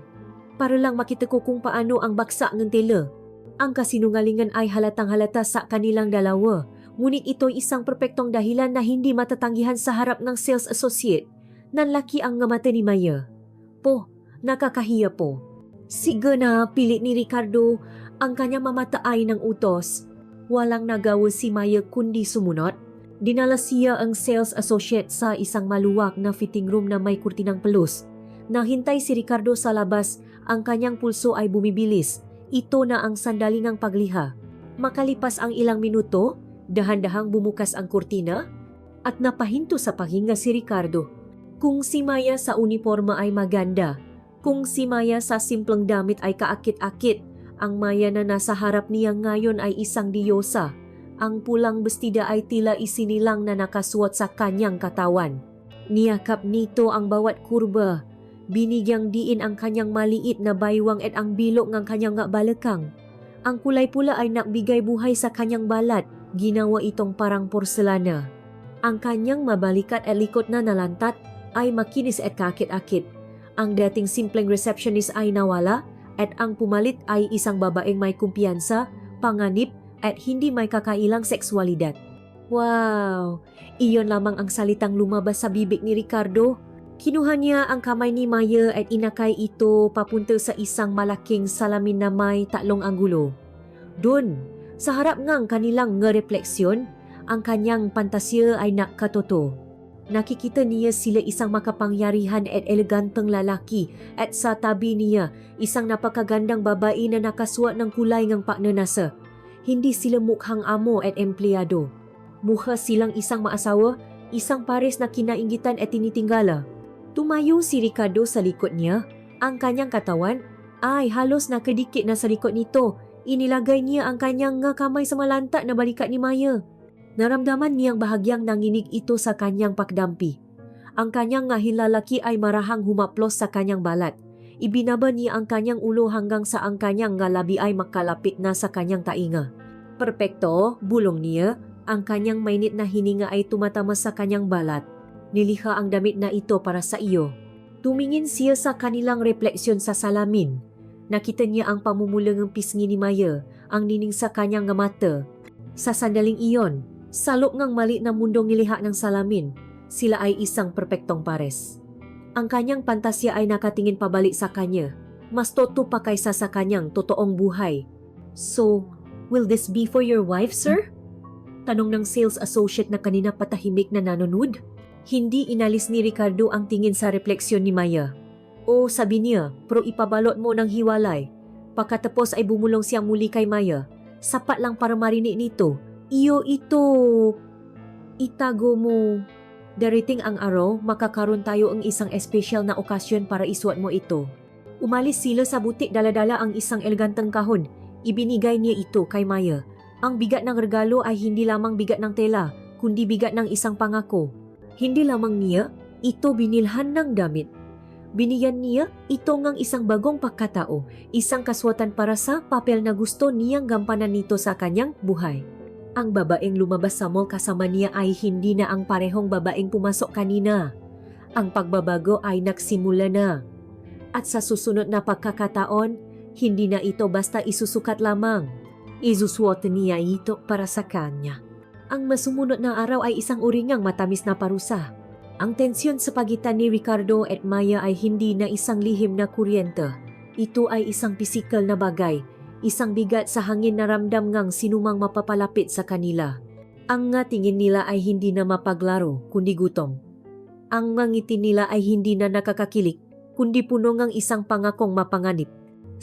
Para lang makita ko kung paano ang baksa ng tela. Ang kasinungalingan ay halatang halata sa kanilang dalawa. Ngunit ito'y isang perpektong dahilan na hindi matatanggihan sa harap ng sales associate. Nanlaki ang mata ni Maya. Po, nakakahiya po. Sige na, pilit ni Ricardo ang kanyang mamataay ng utos. Walang nagawa si Maya kundi sumunod. Dinala siya ang sales associate sa isang maluwag na fitting room na may kurtinang pelus. Nahintay si Ricardo sa labas, ang kanyang pulso ay bumibilis. Ito na ang sandali ng pagliha. Makalipas ang ilang minuto, dahan-dahang bumukas ang kurtina at napahinto sa paghinga si Ricardo. Kung si Maya sa uniforma ay maganda, kung si Maya sa simpleng damit ay kaakit-akit, ang Maya na nasa harap niya ngayon ay isang diyosa. Ang pulang bestida ay tila isinilang na nakasuot sa kanyang katawan. Niyakap nito ang bawat kurba. Binigyang diin ang kanyang maliit na baywang at ang bilog ng kanyang balakang. Ang kulay pula ay nagbigay buhay sa kanyang balat. Ginawa itong parang porselana. Ang kanyang mabalikat at likot na nalantat ay makinis at kakit-akit. Ang dating simpleng receptionist ay nawala at ang pumalit ay isang babaeng may kumpiyansa, panganib, at hindi may kakailang sekswalidad. Wow! Iyon lamang ang salitang lumabas sa bibig ni Ricardo. Kinuha niya ang kamay ni Maya at inakay ito papunta sa isang malaking salamin na may tatlong anggulo. Doon, sa harap ngang kanilang refleksyon, ang kanyang pantasya ay nakatoto. Nakikita niya sila isang makapangyarihan at eleganteng lalaki at sa tabi niya isang napakagandang babae na nakasuot ng kulay ng paknanasa. Hindi sila mukhang amo at empleyado. Mukha silang isang maasawa, isang pares na kinainggitan at tinitinggala. Tumayo si Ricardo sa likod niya. Ang kanyang katawan ay halos nakadikit na sa likod nito. Inilagay niya ang kanyang kamay sa malanta na balikat ni Maya. Naramdaman niyang bahagyang nanginig ito sa kanyang pagdampi. Ang kanyang nga hilalaki ay marahang humaplos sa kanyang balat. Ibinaba niya ang kanyang ulo hanggang sa ang kanyang nga labi ay makalapit na sa kanyang tainga. Perpekto, bulong niya. Ang kanyang mainit na hininga ay tumatama sa kanyang balat. Nilikha ang damit na ito para sa iyo. Tumingin siya sa kanilang refleksyon sa salamin. Nakita niya ang pamumulangang pisngi ni Maya, ang nining sa kanyang mata. Sa sandaling iyon, salok ngang mali na mundong niliha ng salamin, sila ay isang perpektong pares. Ang kanyang pantasya ay nakatingin pabalik sa kanya, mas toto pa kaysa sa kanyang totoong buhay. So, will this be for your wife, sir? Tanong ng sales associate na kanina patahimik na nanonood. Hindi inalis ni Ricardo ang tingin sa refleksyon ni Maya. O sabi niya, pero ipabalot mo ng hiwalay. Pagkatapos ay bumulong siyang muli kay Maya. Sapat lang para marinig nito. Iyo ito. Itago mo. Darating ang araw, makakaroon tayo ang isang espesyal na okasyon para isuot mo ito. Umalis sila sa butik dala-dala ang isang eleganteng kahon. Ibinigay niya ito kay Maya. Ang bigat ng regalo ay hindi lamang bigat ng tela, kundi bigat ng isang pangako. Hindi lamang niya, ito binilhan ng damit. Binigyan niya ito ngang isang bagong pagkatao, isang kaswatan para sa papel na gusto niyang gampanan nito sa kanyang buhay. Ang babaeng lumabas sa mall kasama niya ay hindi na ang parehong babaeng pumasok kanina. Ang pagbabago ay nagsimula na. At sa susunod na pagkakataon, hindi na ito basta isusukat lamang. Isuswot niya ito para sa kanya. Ang masumunod na araw ay isang uringang matamis na parusa. Ang tensyon sa pagitan ni Ricardo at Maya ay hindi na isang lihim na kuryente. Ito ay isang pisikal na bagay, isang bigat sa hangin na ramdam ngang sinumang mapapalapit sa kanila. Ang nga tingin nila ay hindi na mapaglaro, kundi gutom. Ang ngiti nila ay hindi na nakakakilik, kundi puno ngang isang pangakong mapanganib.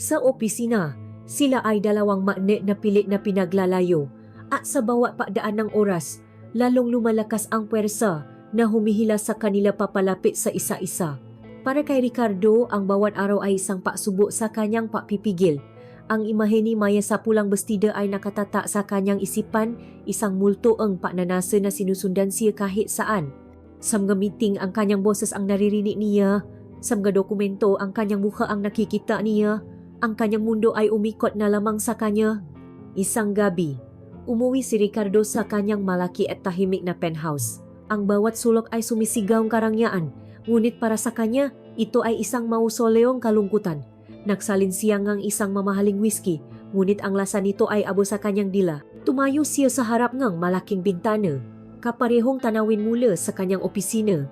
Sa opisina, sila ay dalawang magne na pilit na pinaglalayo at sa bawat pagdaan ng oras, lalong lumalakas ang puwersa na humihila sa kanila papalapit sa isa-isa. Para kay Ricardo, ang bawat araw ay isang paksubo sa kanyang pakpipigil. Ang imahe ni Maya sa pulang bestida ay nakatata sa kanyang isipan, isang multo ang pananasa na sinusundan siya kahit saan. Sa mga meeting, ang kanyang boses ang naririnig niya. Sa mga dokumento, ang kanyang mukha ang nakikita niya. Ang kanyang mundo ay umikot na lamang sa kanya. Isang gabi, umuwi si Ricardo sa kanyang malaki at tahimik na penthouse. Ang bawat sulok ay sumisigaw ang karangyaan, ngunit para sa kanya, ito ay isang mausoleong kalungkutan. Nagsalin siya ngang isang mamahaling whisky, ngunit ang lasa nito ay abo sa kanyang dila. Tumayo siya sa harap ngang malaking bintana, kaparehong tanawin mula sa kanyang opisina.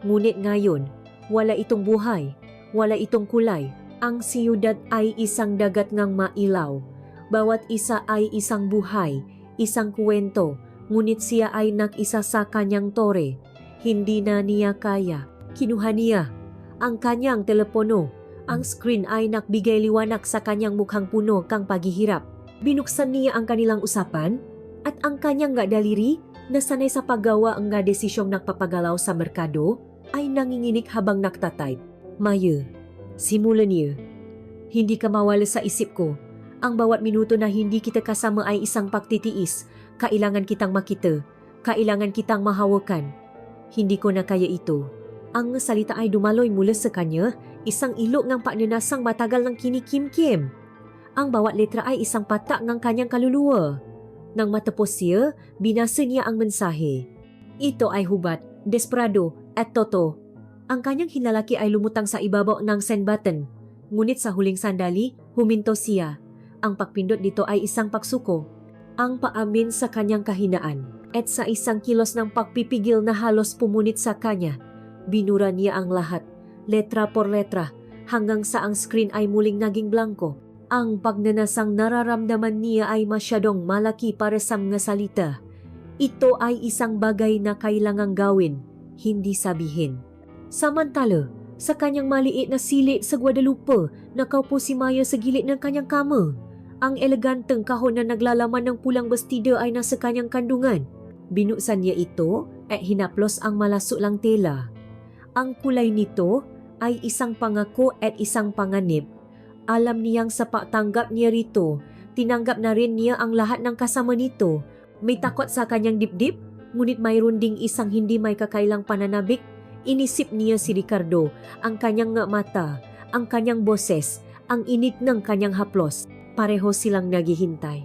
Ngunit ngayon, wala itong buhay, wala itong kulay. Ang siyudad ay isang dagat ngang mailaw. Bawat isa ay isang buhay, isang kwento, ngunit siya ay nag-isa sa kanyang tore. Hindi na niya kaya. Kinuha niya ang kanyang telepono. Ang screen ay nagbigay liwanag sa kanyang mukhang puno kang paghihirap. Binuksan niya ang kanilang usapan at ang kanyang nga daliri na sanay sa paggawa ang nga desisyong nagpapagalaw sa merkado ay nanginginig habang nagtatype. Maya, simulan niya. Hindi ka mawala sa isip ko. Ang bawat minuto na hindi kita kasama ay isang pagtitiis. Kailangan kitang makita. Kailangan kitang mahawakan. Hindi ko na kaya ito. Ang salita ay dumaloy mula sa kanya, isang ilo ng pagnanasang matagal ng kinikimkim. Ang bawat letra ay isang patak ng kanyang kaluluwa. Nang matapos siya, binasa niya ang mensahe. Ito ay hubat, desperado, at toto. Ang kanyang hinlalaki ay lumutang sa ibabaw ng send button. Ngunit sa huling sandali, huminto siya. Ang pagpindot dito ay isang pagsuko. Ang paamin sa kanyang kahinaan. At sa isang kilos ng pagpipigil na halos pumunit sa kanya, binura niya ang lahat, letra por letra, hanggang sa ang screen ay muling naging blanko. Ang pagnanasang nararamdaman niya ay masyadong malaki para sa mga salita. Ito ay isang bagay na kailangang gawin, hindi sabihin. Samantala, sa kanyang maliit na sili sa Guadalupe, nakaupo si Maya sa gilid ng kanyang kama. Ang eleganteng kahon na naglalaman ng pulang bestida ay nasa kanyang kandungan. Binuksan niya ito at hinaplos ang malasuklang tela. Ang kulay nito ay isang pangako at isang panganib. Alam niyang sa pagtanggap niya rito, tinanggap na rin niya ang lahat ng kasama nito. May takot sa kanyang dibdib, ngunit mayroon ding isang hindi may kakailang pananabik. Inisip niya si Ricardo, ang kanyang mata, ang kanyang boses, ang init ng kanyang haplos. Pareho silang naghihintay.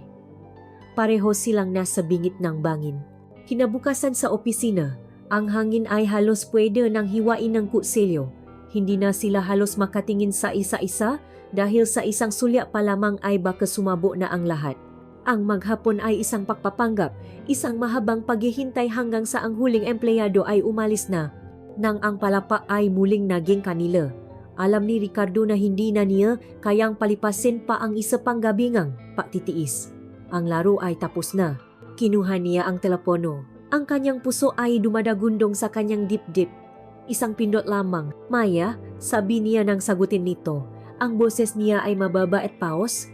Pareho silang nasa bingit ng bangin. Kinabukasan sa opisina, ang hangin ay halos pwede nang hiwain ng kutsilyo. Hindi na sila halos makatingin sa isa-isa dahil sa isang sulya pa lamang ay baka sumabo na ang lahat. Ang maghapon ay isang pagpapanggap, isang mahabang paghihintay hanggang sa ang huling empleyado ay umalis na, nang ang palapa ay muling naging kanila. Alam ni Ricardo na hindi na niya kayang palipasin pa ang isa pang gabingang pagtitiis. Ang laro ay tapos na. Kinuha niya ang telepono. Ang kanyang puso ay dumadagundong sa kanyang dibdib. Isang pindot lamang. Maya, sabi niya nang sagutin nito. Ang boses niya ay mababa at paos.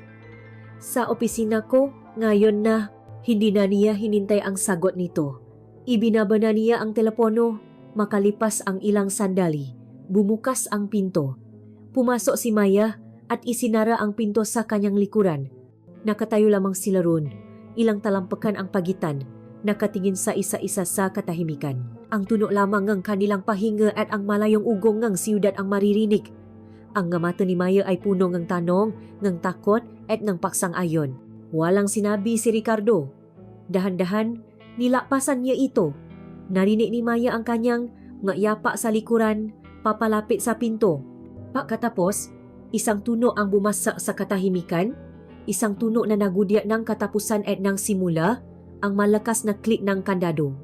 Sa opisina ko, ngayon na. Hindi na niya hinintay ang sagot nito. Ibinaba na niya ang telepono. Makalipas ang ilang sandali. Bumukas ang pinto. Pumasok si Maya at isinara ang pinto sa kanyang likuran. Nakatayo lamang sila roon. Ilang talampakan ang pagitan. Nakatingin sa isa-isa sa katahimikan. Ang tunog lamang ng kanilang pahinga at ang malayong ugong ng siyudad ang maririnig. Ang mata ni Maya ay puno ng tanong, ng takot at ng paksang-ayon. Walang sinabi si Ricardo. Dahan-dahan, nilapasan niya ito. Narinig ni Maya ang kanyang ngayapa sa likuran, papalapit sa pinto. Pagkatapos, isang tunog ang bumasa sa katahimikan, isang tunog na nagudya ng katapusan at ng simula, ang malakas na klik ng kandado.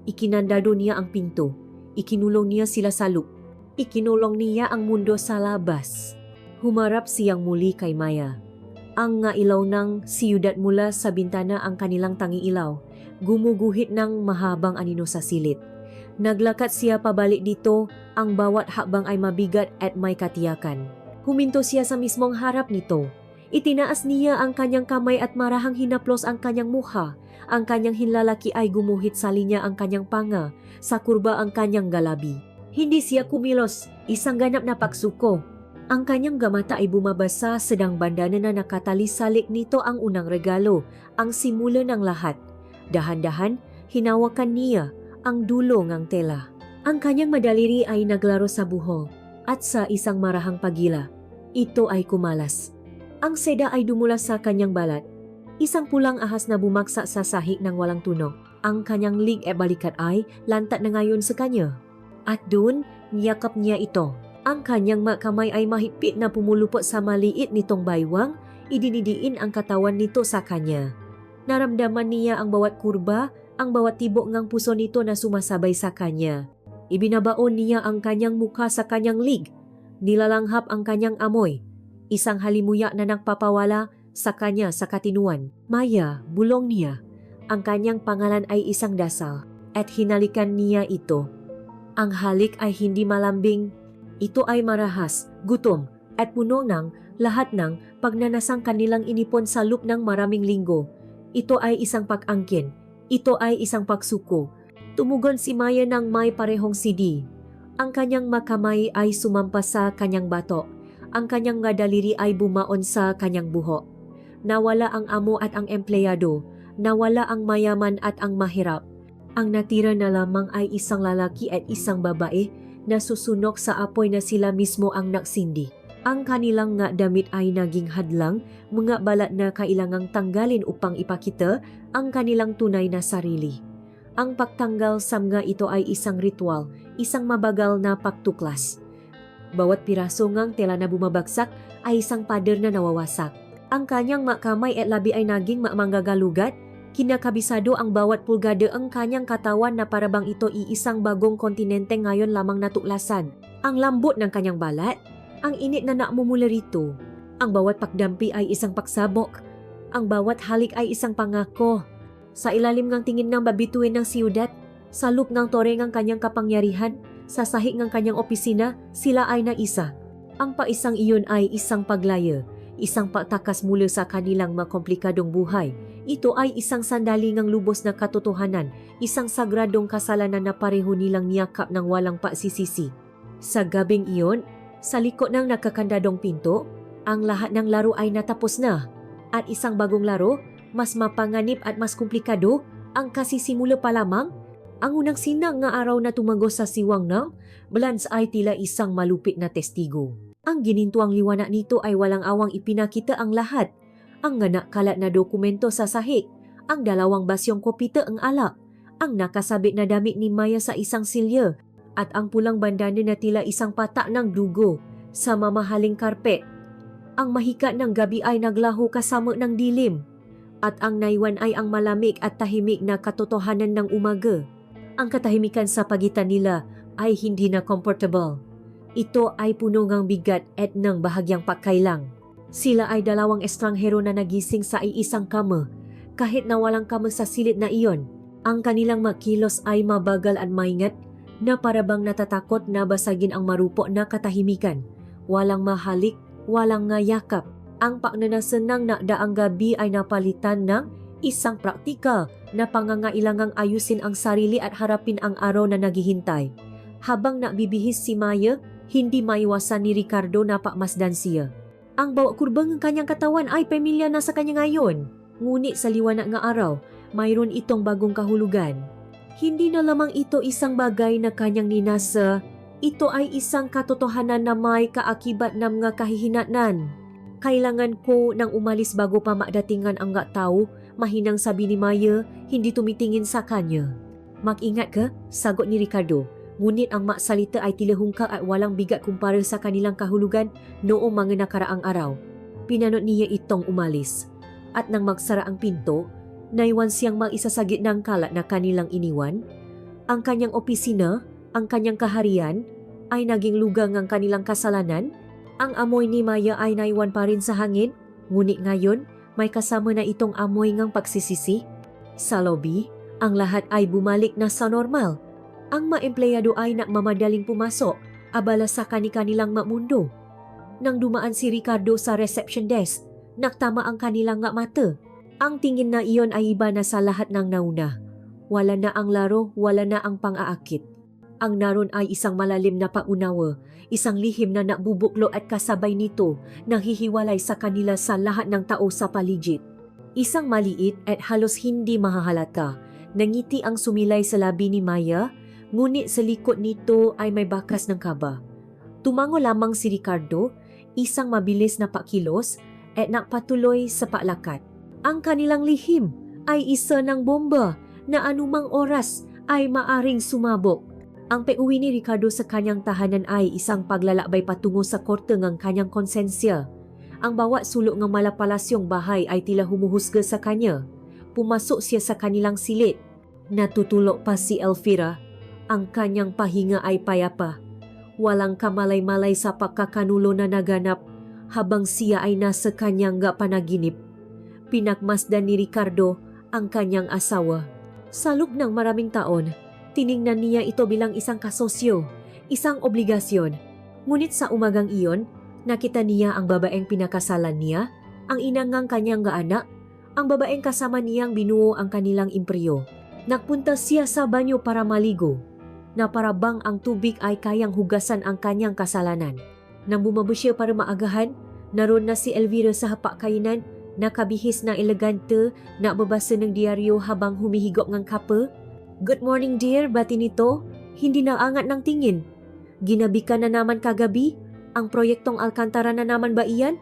Ikinandado niya ang pinto, ikinulong niya sila sa loop, ikinulong niya ang mundo sa labas. Humarap siyang muli kay Maya. Ang nga ilaw ng siyudad mula sa bintana ang kanilang tangi ilaw, gumuguhit ng mahabang anino sa silid. Naglakat siya pabalik dito, ang bawat hakbang ay mabigat at may katiyakan. Huminto siya sa mismong harap nito. Itinaas niya ang kanyang kamay at marahang hinaplos ang kanyang mukha. Ang kanyang hinlalaki ay gumuhit sa linya ang kanyang panga, sa kurba ang kanyang galabi. Hindi siya kumilos, isang ganap na pagsuko. Ang kanyang gamata ay bumabasa, sedang bandana na nakatalisalik nito ang unang regalo, ang simula ng lahat. Dahan-dahan, hinawakan niya ang dulo ng tela. Ang kanyang madaliri ay naglaro sa buhol at sa isang marahang pagila. Ito ay kumalas. Ang seda ay dumula sa kanyang balat. Isang pulang ahas na bumaksa sa sahig ng walang tunog. Ang kanyang lig e balikat ay lantat na ngayon sa kanya. At doon, niyakap niya ito. Ang kanyang kamay ay mahigpit na pumulupot sa maliit nitong baywang, idinidiin ang katawan nito sa kanya. Naramdaman niya ang bawat kurba, ang bawat tibok ng puso nito na sumasabay sa kanya. Ibinabaon niya ang kanyang mukha sa kanyang lig. Nilalanghap ang kanyang amoy. Isang halimuyak na nagpapawala sa kanya sa katinuan. Maya, bulong niya. Ang kanyang pangalan ay isang dasal at hinalikan niya ito. Ang halik ay hindi malambing. Ito ay marahas, gutom at puno ng lahat ng pagnanasang kanilang inipon sa loop ng maraming linggo. Ito ay isang pag-angkin. Ito ay isang pagsuko. Tumugon si Maya ng may parehong CD. Ang kanyang makamay ay sumampas sa kanyang bato. Ang kanyang daliri ay bumaon sa kanyang buhok. Nawala ang amo at ang empleyado. Nawala ang mayaman at ang mahirap. Ang natira na lamang ay isang lalaki at isang babae na susunok sa apoy na sila mismo ang nagsindi. Ang kanilang nga damit ay naging hadlang, mga balat na kailangang tanggalin upang ipakita ang kanilang tunay na sarili. Ang pagtanggal sa mga ito ay isang ritual, isang mabagal na pagtuklas. Bawat piraso ngang tela na bumabagsak ay isang pader na nawawasak. Ang kanyang makamay at labi ay naging manggagalugat, kinakabisado ang bawat pulgada ang kanyang katawan na parabang ito iisang bagong kontinente ngayon lamang natuklasan. Ang lambot ng kanyang balat, ang init na namumula rito. Ang bawat pagdampi ay isang pagsabok. Ang bawat halik ay isang pangako. Sa ilalim ng tingin ng babituin ng siyudad, sa loop ng tore ng kanyang kapangyarihan, sa sahig ng kanyang opisina, sila ay naisa. Ang paisang iyon ay isang paglaya, isang pagtakas mula sa kanilang makomplikadong buhay. Ito ay isang sandali ng lubos na katotohanan, isang sagradong kasalanan na pareho nilang niyakap ng walang pagsisisi. Sa gabing iyon, sa liko ng nakakandadong pinto, ang lahat ng laro ay natapos na. At isang bagong laro, mas mapanganib at mas komplikado, Ang kasisimula pa lamang, ang unang sinang nga araw na tumagos sa siwang nang, Blans ay tila isang malupit na testigo. Ang ginintuang liwanag nito ay walang awang ipinakita ang lahat. Ang nga kalat na dokumento sa sahig, ang dalawang basyong kopita ang alak, ang nakasabit na damit ni Maya sa isang silya, at ang pulang bandana na tila isang patak ng dugo sa mamahaling karpet. Ang mahika ng gabi ay naglaho kasama ng dilim, at ang naiwan ay ang malamig at tahimik na katotohanan ng umaga. Ang katahimikan sa pagitan nila ay hindi na comfortable. Ito ay puno ng bigat at ng bahagyang pagkailang. Sila ay dalawang estranghero na nagising sa iisang kama, kahit na walang kama sa silid na iyon. Ang kanilang makilos ay mabagal at maingat, na parabang natatakot na basagin ang marupo na katahimikan. Walang mahalik, walang ngayakap. Ang pagnanasenang na daang gabi ay napalitan ng isang praktikal na pangangailangang ayusin ang sarili at harapin ang araw na naghihintay. Habang nagbibihis si Maya, hindi maiwasan ni Ricardo na pakmasdan siya. Ang bawa kurbang ng kanyang katawan ay pamilya na sa kanya ngayon. Ngunit sa liwanag nga araw, mayroon itong bagong kahulugan. Hindi na lamang ito isang bagay na kanyang ninasa. Ito ay isang katotohanan na may kaakibat ng mga kahihinatnan. Kailangan ko nang umalis bago pa makdatingan ang nga tao, mahinang sabi ni Maya, hindi tumitingin sa kanya. Mag-ingat ka, sagot ni Ricardo. Ngunit ang maksalita ay tila hungkag at walang bigat kumpara sa kanilang kahulugan noong mga nakaraang araw. Pinanot niya itong umalis. At nang magsara ang pinto, naiwan siyang mag-isa sa gitnang kalat na kanilang iniwan. Ang kanyang opisina, ang kanyang kaharian, ay naging lugang ang kanilang kasalanan. Ang amoy ni Maya ay naiwan pa rin sa hangin, ngunit ngayon may kasama na itong amoy ngang pagsisisi. Sa lobby, ang lahat ay bumalik na sa normal. Ang mga empleyado ay nakmamadaling pumasok, abala sa kani-kanilang mamundo. Nang dumaan si Ricardo sa reception desk, naktama ang kanilang nga mata. Ang tingin na iyon ay iba na sa lahat ng nauna. Wala na ang laro, wala na ang pang-aakit. Ang naroon ay isang malalim na paunawa, isang lihim na nakbubuklo at kasabay nito nang hihiwalay sa kanila sa lahat ng tao sa paligid. Isang maliit at halos hindi mahahalata, nangiti ang sumilay sa labi ni Maya, ngunit sa likod nito ay may bakas ng kaba. Tumango lamang si Ricardo, isang mabilis na pakilos at nakpatuloy sa paklakat. Ang kanilang lihim ay isa ng bomba na anumang oras ay maaring sumabog. Ang pag-uwi ni Ricardo sa kanyang tahanan ay isang paglalakbay patungo sa korte ng kanyang konsensya. Ang bawat sulok ng malapalasyong bahay ay tila humuhusga sa kanya. Pumasok siya sa kanilang silid. Natutulog pa si Elvira. Ang kanyang pahinga ay payapa. Walang kamalay-malay sa pagkakanulo na naganap habang siya ay nasa kanyang panaginip. Pinagmasdan ni Ricardo ang kanyang asawa. Sa loob ng maraming taon, tiningnan niya ito bilang isang kasosyo, isang obligasyon. Ngunit sa umagang iyon, nakita niya ang babaeng pinakasalan niya, ang inangang kanyang anak, ang babaeng kasama niyang binuo ang kanilang imperyo. Nagpunta siya sa banyo para maligo, na parabang ang tubig ay kayang hugasan ang kanyang kasalanan. Nang bumaba siya para maagahan, naroon na si Elvira sa hapakainan, nakabihis ng elegante, nakababasa ng diaryo habang humihigop ng kape. "Good morning dear, bati nito, hindi na angat ng tingin. Ginabi ka na naman kagabi? Ang proyektong Alcantara na naman ba iyan?"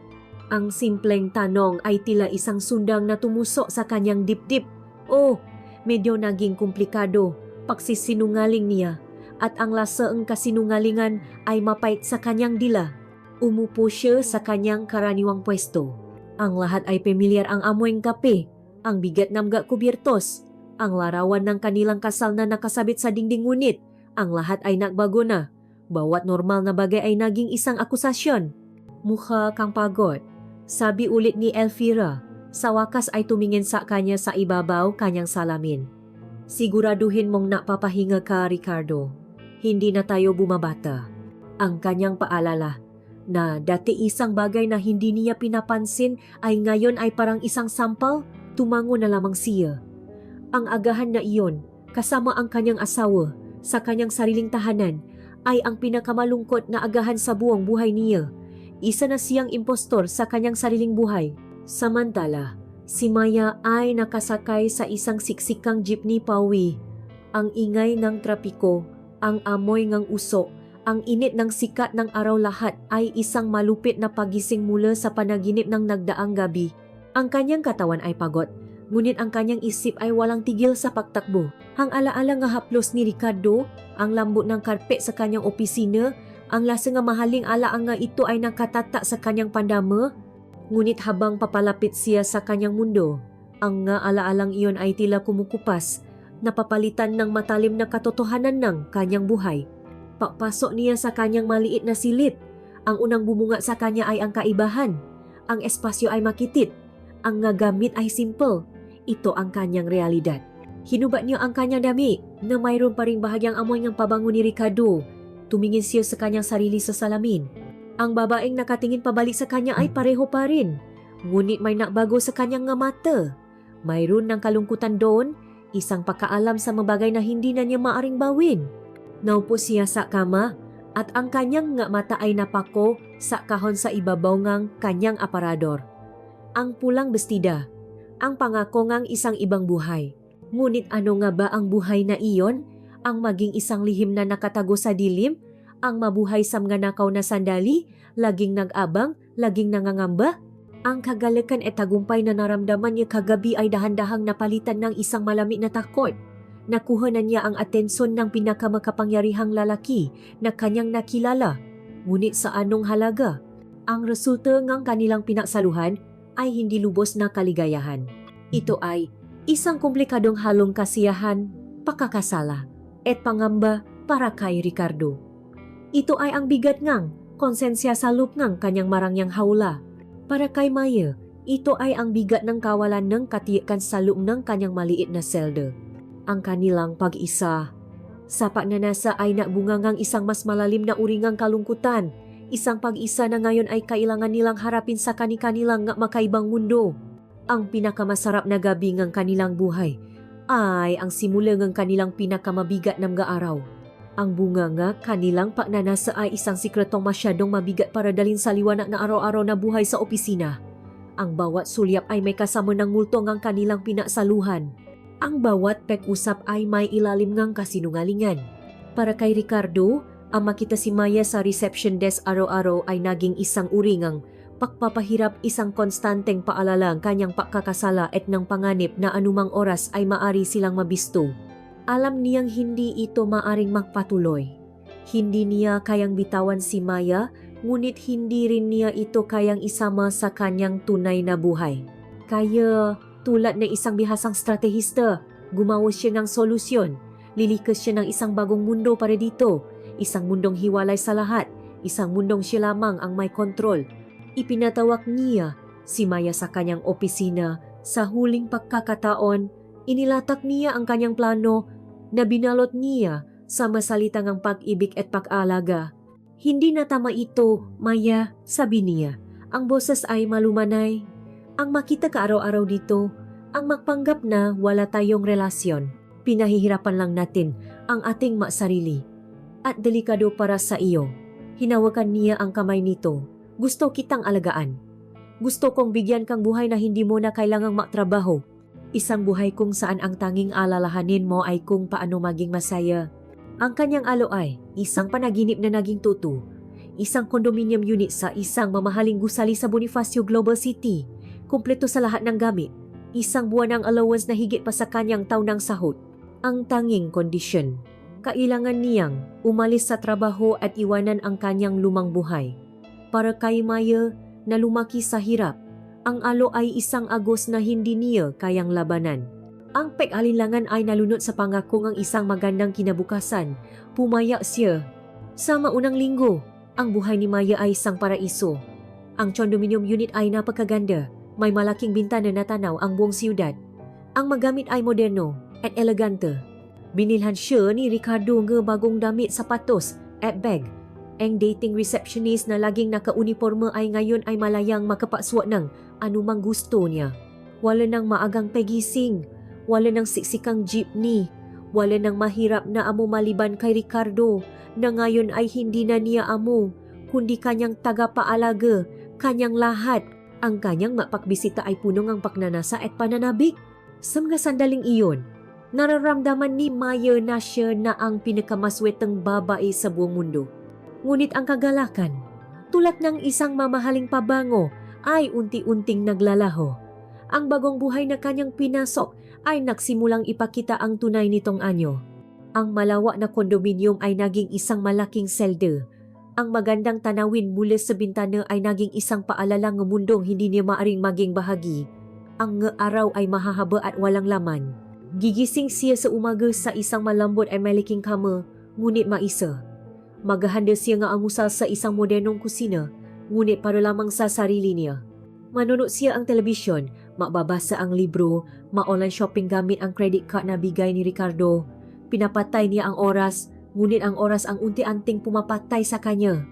Ang simpleng tanong ay tila isang sundang na tumusok sa kanyang dibdib. Oh, medyo naging komplikado, pagsisinungaling niya, at ang lasaang kasinungalingan ay mapait sa kanyang dila. Umupo siya sa kanyang karaniwang pwesto. Ang lahat ay pamilyar ang amoy ng kape, ang bigat ng mga kubiertos, ang larawan ng kanilang kasal na nakasabit sa dingding, ngunit ang lahat ay nagbago na. Bawat normal na bagay ay naging isang akusasyon. "Mukha kang pagod," sabi ulit ni Elvira. Sa wakas ay tumingin sa kanya sa ibabaw kanyang salamin. "Siguraduhin mong napapahinga ka, Ricardo. Hindi na tayo bumabata." Ang kanyang paalala na dati isang bagay na hindi niya pinapansin ay ngayon ay parang isang sampal, tumango na lamang siya. Ang agahan na iyon, kasama ang kanyang asawa, sa kanyang sariling tahanan, ay ang pinakamalungkot na agahan sa buong buhay niya. Isa na siyang impostor sa kanyang sariling buhay. Samantala, Si Maya ay nakasakay sa isang siksikang jeepney pauwi. Ang ingay ng trapiko, ang amoy ng uso, ang init ng sikat ng araw lahat ay isang malupit na pagising mula sa panaginip ng nagdaang gabi. Ang kanyang katawan ay pagod, ngunit ang kanyang isip ay walang tigil sa pagtakbo. Ang alaala nga haplos ni Ricardo, ang lambot ng karpet sa kanyang opisina, ang lasa nga mahaling alaang nga ito ay nakatata sa kanyang pandama. Ngunit habang papalapit siya sa kanyang mundo, ang nga alaalang iyon ay tila kumukupas, napapalitan ng matalim na katotohanan ng kanyang buhay. Papasok niya sa kanyang maliit na silid. Ang unang bumunga sa kanya ay ang kaibahan. Ang espasyo ay makitit. Ang nga gamit ay simple. Ito ang kanyang realidad. Hinubat niya ang kanyang dami na mayroon pa ring bahagyang amoy ng pabango ni Ricardo. Tumingin siya sa kanyang sarili sa salamin. Ang babaeng nakatingin pabalik sa kanya ay pareho pa rin. Ngunit may nakbago sa kanyang nga mata. Mayroon ng kalungkutan doon, isang pakaalam sa mga bagay na hindi na niya maaring bawin. Naupo siya sa kama at ang kanyang nga mata ay napako sa kahon sa ibabaw ngang kanyang aparador. Ang pulang bestida, ang pangako ngang isang ibang buhay. Ngunit ano nga ba ang buhay na iyon? Ang maging isang lihim na nakatago sa dilim? Ang mabuhay sa mga nakaw na sandali, laging nag-abang, laging nangangamba? Ang kagalakan at tagumpay na naramdaman niya kagabi ay dahan-dahang napalitan ng isang malamig na takot. Nakuha na niya ang atensyon ng pinakamakapangyarihang lalaki na kanyang nakilala. Ngunit sa anong halaga? Ang resulta ng kanilang pinaksaluhan ay hindi lubos na kaligayahan. Ito ay isang komplikadong halong kasiyahan, pakakasala, at pangamba para kay Ricardo. Ito ay ang bigat ngang konsensya sa loop ng kanyang marangyang hawla. Para kay Maya, ito ay ang bigat ng kawalan ng katiyakan sa loob ng kanyang maliit na selda. Ang kanilang pag-isa. Sa pagnanasa ay nakbungangang isang mas malalim na uringang kalungkutan, isang pag-isa na ngayon ay kailangan nilang harapin sa kani-kanilang makaibang mundo. Ang pinakamasarap na gabi ng kanilang buhay ay ang simula ng kanilang pinakamabigat na mga araw. Ang bunga nga kanilang pagnanasa ay isang sikretong masyadong mabigat para dalhin sa liwanag na araw-araw na buhay sa opisina. Ang bawat sulyap ay may kasama ng multo ngang kanilang pinaksaluhan. Ang bawat pag-usap ay may ilalim ngang kasinungalingan. Para kay Ricardo, ang makita si Maya sa reception desk araw-araw ay naging isang uri ngang pagpapahirap, isang konstanteng paalala ang kanyang pagkakasala at ng panganib na anumang oras ay maari silang mabisto. Alam niyang hindi ito maaring magpatuloy. Hindi niya kayang bitawan si Maya, ngunit hindi rin niya ito kayang isama sa kanyang tunay na buhay. Kaya, tulad ng isang bihasang stratehista, gumawa siya ng solusyon. Lilikas siya ng isang bagong mundo para dito. Isang mundong hiwalay sa lahat. Isang mundong siya lamang ang may kontrol. Ipinatawag niya si Maya sa kanyang opisina. Sa huling pagkakataon, inilatak niya ang kanyang plano na binalot niya sa masalitang ang pag-ibig at pag-alaga. Hindi na tama ito, Maya, sabi niya. Ang boses ay malumanay. Ang makita ka araw-araw dito, ang magpanggap na wala tayong relasyon. Pinahihirapan lang natin ang ating masarili. At delikado para sa iyo. Hinawakan niya ang kamay nito. Gusto kitang alagaan. Gusto kong bigyan kang buhay na hindi mo na kailangang matrabaho. Isang buhay kung saan ang tanging alalahanin mo ay kung paano maging masaya. Ang kanyang alo ay isang panaginip na naging totoo. Isang condominium unit sa isang mamahaling gusali sa Bonifacio Global City. Kumpleto sa lahat ng gamit. Isang buwan ng allowance na higit pa sa kanyang taunang sahod. Ang tanging kondisyon. Kailangan niyang umalis sa trabaho at iwanan ang kanyang lumang buhay. Para kay Maya na lumaki sa hirap, ang alo ay isang agos na hindi niya kayang labanan. Ang pag-alinlangan ay nalunod sa pangako ng isang magandang kinabukasan. Pumaya siya. Sa maunang linggo, ang buhay ni Maya ay isang paraiso. Ang condominium unit ay napakaganda. May malaking bintana na tanaw ang buong siyudad. Ang magamit ay moderno at elegante. Binilhan siya ni Ricardo ng bagong damit, sapatos at bag. Ang dating receptionist na laging naka-uniforme ay ngayon ay malayang makapaswa ng anumang gusto niya. Wala nang maagang pagising, wala nang siksikang jeepney, wala nang mahirap na amo maliban kay Ricardo na ngayon ay hindi na niya amo, kundi kanyang tagapaalaga, kanyang lahat, Ang kanyang mapakbisita ay puno ng paknanasa at pananabik. Sa mga sandaling iyon, nararamdaman ni Maya na siya na ang pinakamaswetang babae sa buong mundo. Ngunit ang kagalakan, tulad ng isang mamahaling pabango, ay unti-unting naglalaho. Ang bagong buhay na kanyang pinasok ay nagsimulang ipakita ang tunay nitong anyo. Ang malawak na kondominium ay naging isang malaking selde. Ang magandang tanawin mula sa bintana ay naging isang paalala ng mundong hindi niya maaring maging bahagi. Ang araw ay mahahaba at walang laman. Gigising siya sa umaga sa isang malambot at maliking kama, ngunit maisa. Maghahanda siya nga almusal sa isang modernong kusina, ngunit para lamang sa sarili niya. Manonood siya ang telebisyon, mababasa ang libro, ma-online shopping gamit ang credit card na bigay ni Ricardo. Pinapatay niya ang oras, ngunit ang oras ang unti-anting pumapatay sa kanya.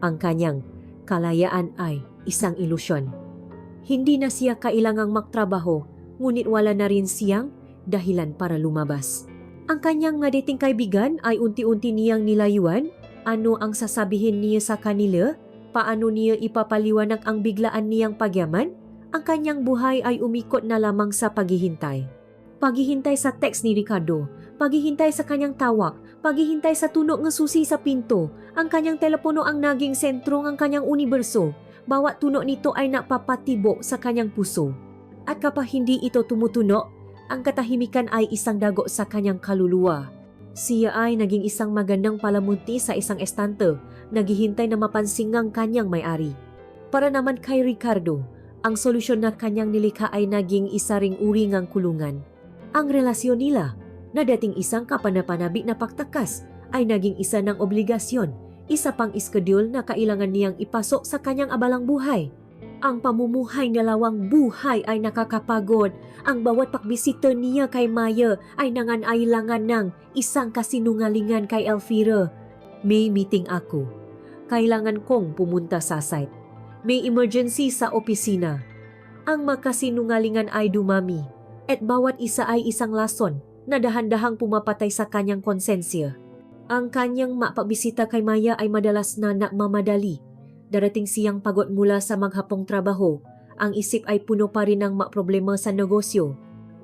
Ang kanyang kalayaan ay isang ilusyon. Hindi na siya kailangang magtrabaho, ngunit wala na rin siyang dahilan para lumabas. Ang kanyang nga dating kaibigan ay unti-unti niyang nilayuan. Ano ang sasabihin niya sa kanila? Paano niya ipapaliwanag ang biglaan niyang pagyaman? Ang kanyang buhay ay umikot na lamang sa paghihintay. Paghihintay sa text ni Ricardo, paghihintay sa kanyang tawag, paghihintay sa tunog ng susi sa pinto. Ang kanyang telepono ang naging sentro ng kanyang universo. Bawat tunog nito ay napapatibo sa kanyang puso. At kapag hindi ito tumutunog, ang katahimikan ay isang dago sa kanyang kaluluwa. Siya ay naging isang magandang palamunti sa isang estante, naghihintay na mapansin ng kanyang may-ari. Para naman kay Ricardo, ang solusyon na kanyang nilikha ay naging isa ring uri ng kulungan. Ang relasyon nila, na dating isang kapanapanabik na pagtakas, ay naging isa ng obligasyon, isa pang iskedul na kailangan niyang ipasok sa kanyang abalang buhay. Ang pamumuhay dalawang buhay ay nakakapagod. Ang bawat pagbisita niya kay Maya ay nangangailangan ng isang kasinungalingan kay Elvira. May meeting ako. Kailangan kong pumunta sa site. May emergency sa opisina. Ang makasinungalingan ay dumami at bawat isa ay isang lason na dahan-dahang pumapatay sa kanyang konsensya. Ang kanyang mapagbisita kay Maya ay madalas na nagmamadali. Darating siyang pagod mula sa maghapong trabaho. Ang isip ay puno pa rin ng problema sa negosyo.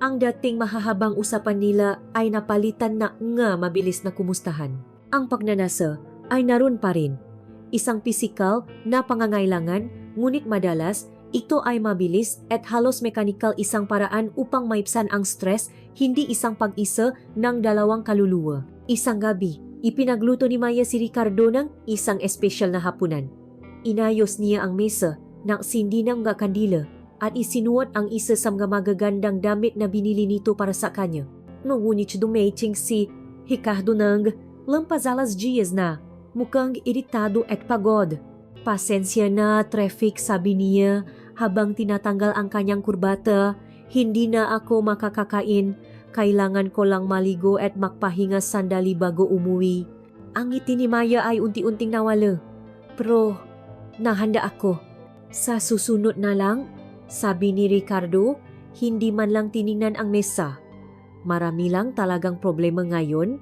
Ang dating mahahabang usapan nila ay napalitan na nga mabilis na kumustahan. Ang pagnanasa ay naroon pa rin. Isang pisikal na pangangailangan, ngunit madalas ito ay mabilis at halos mekanikal, isang paraan upang maibsan ang stress, hindi isang pag-isa ng dalawang kaluluwa. Isang gabi, ipinagluto ni Maya si Ricardo ng isang espesyal na hapunan. Inayos niya ang mesa, nagsindi ng mga kandila at isinuot ang isa sa mga magagandang damit na binili nito para sa kanya. Ngunit dumating si Ricardo ng lampas alas 10 na, mukhang iritado at pagod. Pasensya na, traffic, sabi niya habang tinatanggal ang kanyang kurbata. Hindi na ako makakakain. Kailangan ko lang maligo at magpahinga sandali bago umuwi. Ang ngiti ni Maya ay unti-unting nawala. Pero nahanda ako. Sa susunod na lang, sabi ni Ricardo, hindi man lang tiningnan ang mesa. Marami lang talagang problema ngayon.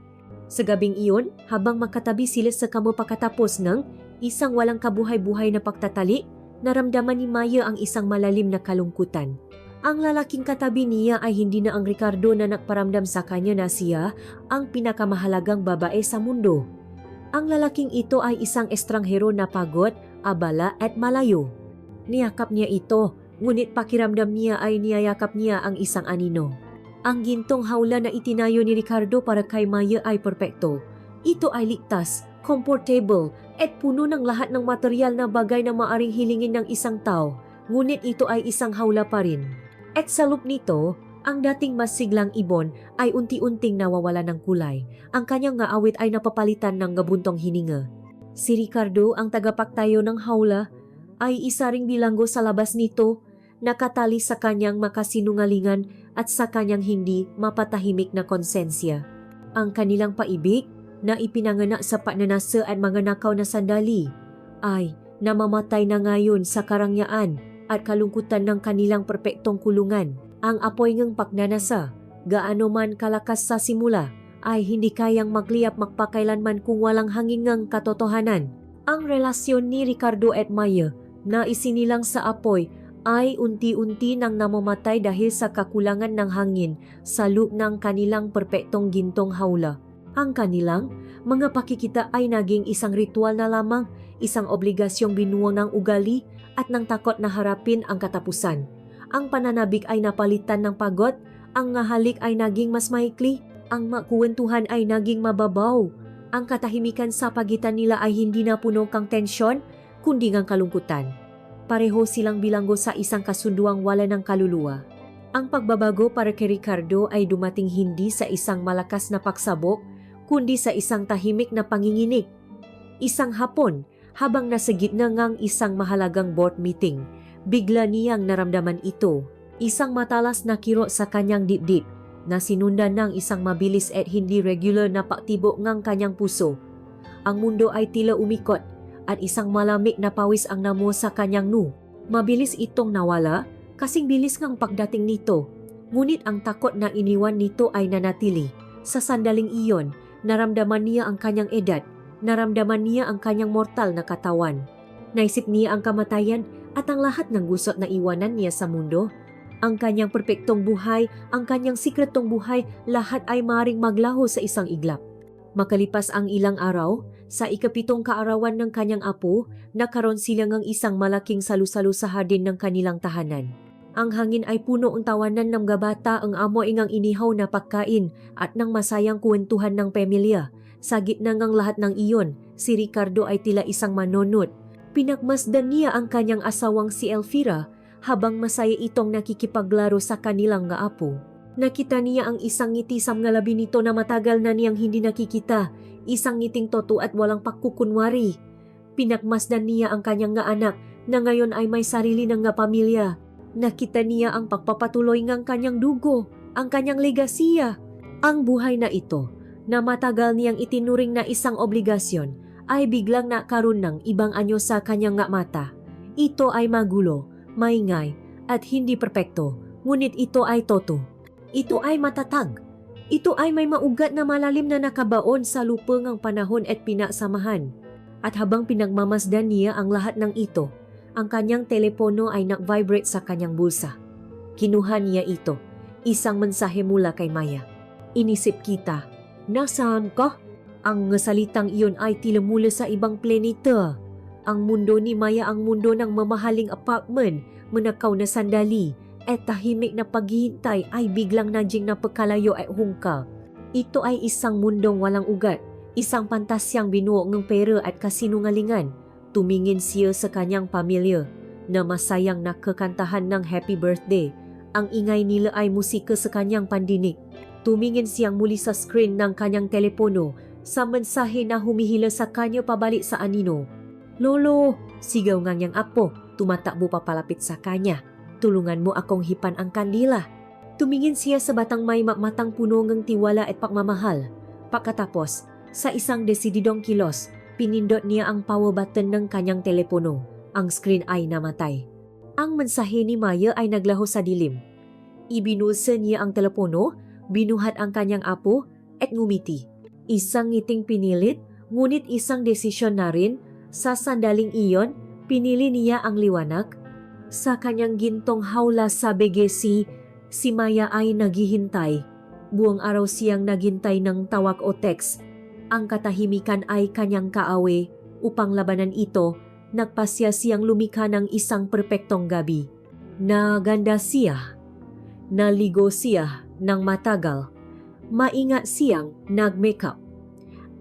Sa gabing iyon, habang makatabi sila sa kamo pagkatapos ng isang walang kabuhay-buhay na pagtatali, naramdaman ni Maya ang isang malalim na kalungkutan. Ang lalaking katabi niya ay hindi na ang Ricardo na nagparamdam sa kanya na siya ang pinakamahalagang babae sa mundo. Ang lalaking ito ay isang estranghero na pagod, abala at malayo. Niyakap niya ito, ngunit pakiramdam niya ay niyayakap niya ang isang anino. Ang gintong hawla na itinayo ni Ricardo para kay Maya ay perpekto. Ito ay ligtas, comfortable, at puno ng lahat ng material na bagay na maaring hilingin ng isang tao, ngunit ito ay isang hawla pa rin. At sa loob nito, ang dating masiglang ibon ay unti-unting nawawala ng kulay. Ang kanyang nga awit ay napapalitan ng gabuntong hininga. Si Ricardo, ang tagapagtayo ng hawla, ay isa ring bilanggo sa labas nito, nakatali sa kanyang makasinungalingan at sa kanyang hindi mapatahimik na konsensya. Ang kanilang paibig na ipinanganak sa pananasa at mga nakaw na sandali ay namamatay na ngayon sa karangyaan at kalungkutan ng kanilang perpektong kulungan. Ang apoy ng pagnanasa, gaano man kalakas sa simula, ay hindi kayang magliyap magpakailanman kung walang hangingang katotohanan. Ang relasyon ni Ricardo at Maya na isinilang sa apoy ay unti-unti nang namamatay dahil sa kakulangan ng hangin sa loob ng kanilang perpektong gintong hawla. Ang kanilang mga pakikita ay naging isang ritual na lamang, isang obligasyong binuo ng ugali at ng takot na harapin ang katapusan. Ang pananabik ay napalitan ng pagod, ang ngahalik ay naging mas maikli, ang makuwentuhan ay naging mababaw. Ang katahimikan sa pagitan nila ay hindi na puno kang tensyon, kundi ng kalungkutan. Pareho silang bilanggo sa isang kasunduang wala ng kaluluwa. Ang pagbabago para kay Ricardo ay dumating hindi sa isang malakas na pagsabog, kundi sa isang tahimik na panginginig. Isang hapon, habang nasa gitna ng isang mahalagang board meeting, bigla niyang naramdaman ito. Isang matalas na kirot sa kanyang dibdib na sinundan ng isang mabilis at hindi regular na paktibok ng kanyang puso. Ang mundo ay tila umikot at isang malamig na pawis ang namo sa kanyang noo. Mabilis itong nawala, kasing bilis ng pagdating nito. Ngunit ang takot na iniwan nito ay nanatili. Sa sandaling iyon, naramdaman niya ang kanyang edad, naramdaman niya ang kanyang mortal na katawan. Naisip niya ang kamatayan at ang lahat ng gusot na iwanan niya sa mundo. Ang kanyang perpektong buhay, ang kanyang sikretong buhay, lahat ay maring maglaho sa isang iglap. Makalipas ang ilang araw, sa ikapitong kaarawan ng kanyang apo, nakaroon sila ng isang malaking salu-salu sa hardin ng kanilang tahanan. Ang hangin ay puno ang tawanan ng gabata, ang amoy ng inihaw na pagkain at ng masayang kwentuhan ng pamilya. Sa gitna ng lahat ng iyon, si Ricardo ay tila isang manonot. Pinagmasdan niya ang kanyang asawang si Elvira habang masaya itong nakikipaglaro sa kanilang nga apo. Nakita niya ang isang ngiti sa mga labi nito na matagal na niyang hindi nakikita, isang ngiting totoo at walang pagkukunwari. Pinagmasdan niya ang kanyang nga anak na ngayon ay may sarili ng nga pamilya. Nakita niya ang pagpapatuloy ng kanyang dugo, ang kanyang legasiya. Ang buhay na ito, na matagal niyang itinuring na isang obligasyon, ay biglang nakaroon ng ibang anyo sa kanyang nga mata. Ito ay magulo, maingay, at hindi perpekto, ngunit ito ay toto. Ito ay matatag. Ito ay may maugat na malalim na nakabaon sa lupang ang panahon at pinasamahan. At habang pinagmamasdan niya ang lahat ng ito, ang kanyang telepono ay nag-vibrate sa kanyang bulsa. Kinuha niya ito, isang mensahe mula kay Maya. Inisip kita, nasaan ka? Ang salitang iyon ay tila mula sa ibang planeta. Ang mundo ni Maya ang mundo ng mamahaling apartment, manakaw na sandali, at tahimik na paghihintay ay biglang nagjing napagkalayo at hungka. Ito ay isang mundong walang ugat, isang pantasyang binuo ng pera at kasinungalingan. Tumingin siya sa kanyang pamilya na masayang nakakantahan ng happy birthday. Ang ingay nila ay musika sa kanyang pandinig. Tumingin siyang muli sa screen ng kanyang telepono sa mensahe na humihila sa kanya pabalik sa anino. Lolo, sigaw ng niyang apo, tumatakbo papalapit sa kanya. Tulungan mo akong hipan ang kandila. Tumingin siya sa batang may matang puno ng tiwala at pagmamahal. Pagkatapos, sa isang desididong kilos, pinindot niya ang power button ng kanyang telepono. Ang screen ay namatay. Ang mensahe ni Maya ay naglaho sa dilim. Ibinulsa niya ang telepono, binuhat ang kanyang apo, at ngumiti. Isang ngiting pinilit, ngunit isang desisyon na rin. Sa sandaling iyon, pinili niya ang liwanag. Sa kanyang gintong hawla sa Begesi, si Maya ay naghihintay. Buong araw siyang naghintay ng tawag o text. Ang katahimikan ay kanyang kaawe. Upang labanan ito, nagpasya siyang lumikha ng isang perpektong gabi. Naganda siya. Naligo siya ng matagal. Maingat siyang nag-makeup.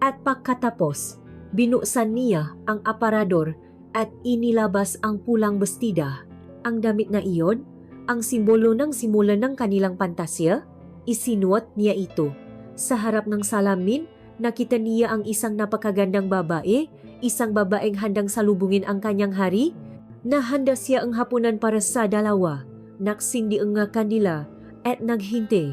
At pagkatapos, binuksan niya ang aparador at inilabas ang pulang bestida. Ang damit na iyon, ang simbolo ng simula ng kanilang pantasya, isinuot niya ito. Sa harap ng salamin, nakita niya ang isang napakagandang babae, isang babaeng handang salubungin ang kanyang hari. Nahanda siya ang hapunan para sa dalawa. Nagsindi ang kandila at naghintay.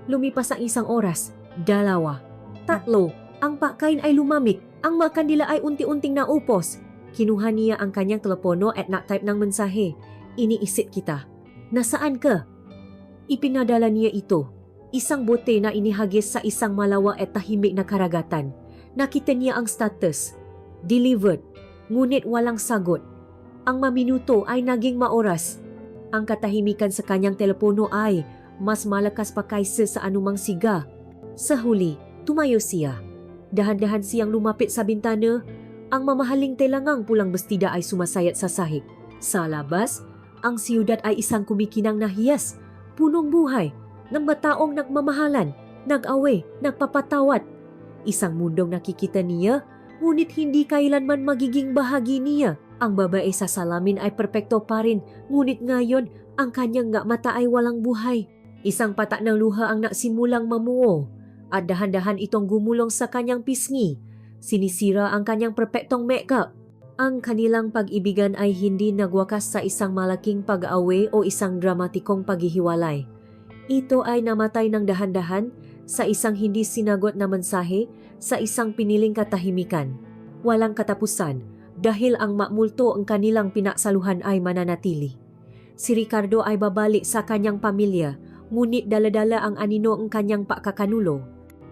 Lumipas ang isang oras, 2, 3, ang pagkain ay lumamig, ang mga kandila ay unti-unting naupos. Kinuha niya ang kanyang telepono at na-type ng mensahe. Iniisip kita. Nasaan ka? Ipinadala niya ito. Isang bote na inihagis sa isang malawa at tahimik na karagatan. Nakita niya ang status. Delivered. Ngunit walang sagot. Ang maminuto ay naging maoras. Ang katahimikan sa kanyang telepono ay mas malakas pa kaysa sa anumang siga. Sa huli, tumayo siya. Dahan-dahan siyang lumapit sa bintana. Ang mamahaling telangang pulang bestida ay sumasayat sa sahig. Sa labas, ang siyudad ay isang kumikinang na hiyas, punong buhay, ng mataong nagmamahalan, nag-away, nagpapatawad. Isang mundong nakikita niya, ngunit hindi kailanman magiging bahagi niya. Ang babae sa salamin ay perpekto pa rin, ngunit ngayon ang kanyang nga mata ay walang buhay. Isang patak ng luha ang nagsimulang mamuo at dahan-dahan itong gumulong sa kanyang pisngi. Sinisira ang kanyang perpektong makeup. Ang kanilang pag-ibigan ay hindi nagwakas sa isang malaking pag-away o isang dramatikong paghihiwalay. Ito ay namatay ng dahan-dahan sa isang hindi sinagot na mensahe sa isang piniling katahimikan. Walang katapusan dahil ang makmulto ang kanilang pinaksaluhan ay mananatili. Si Ricardo ay babalik sa kanyang pamilya, ngunit dala-dala ang anino ang kanyang pakakanulo.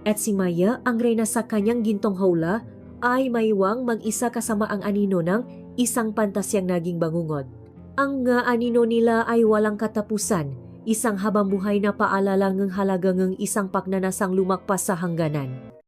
At si Maya, ang reyna sa kanyang gintong hawla, ay maiwang mag-isa kasama ang anino ng isang pantasyang naging bangungod. Ang nga anino nila ay walang katapusan, isang habang buhay na paalala ng halaga ng isang pagnanasang lumakpas sa hangganan.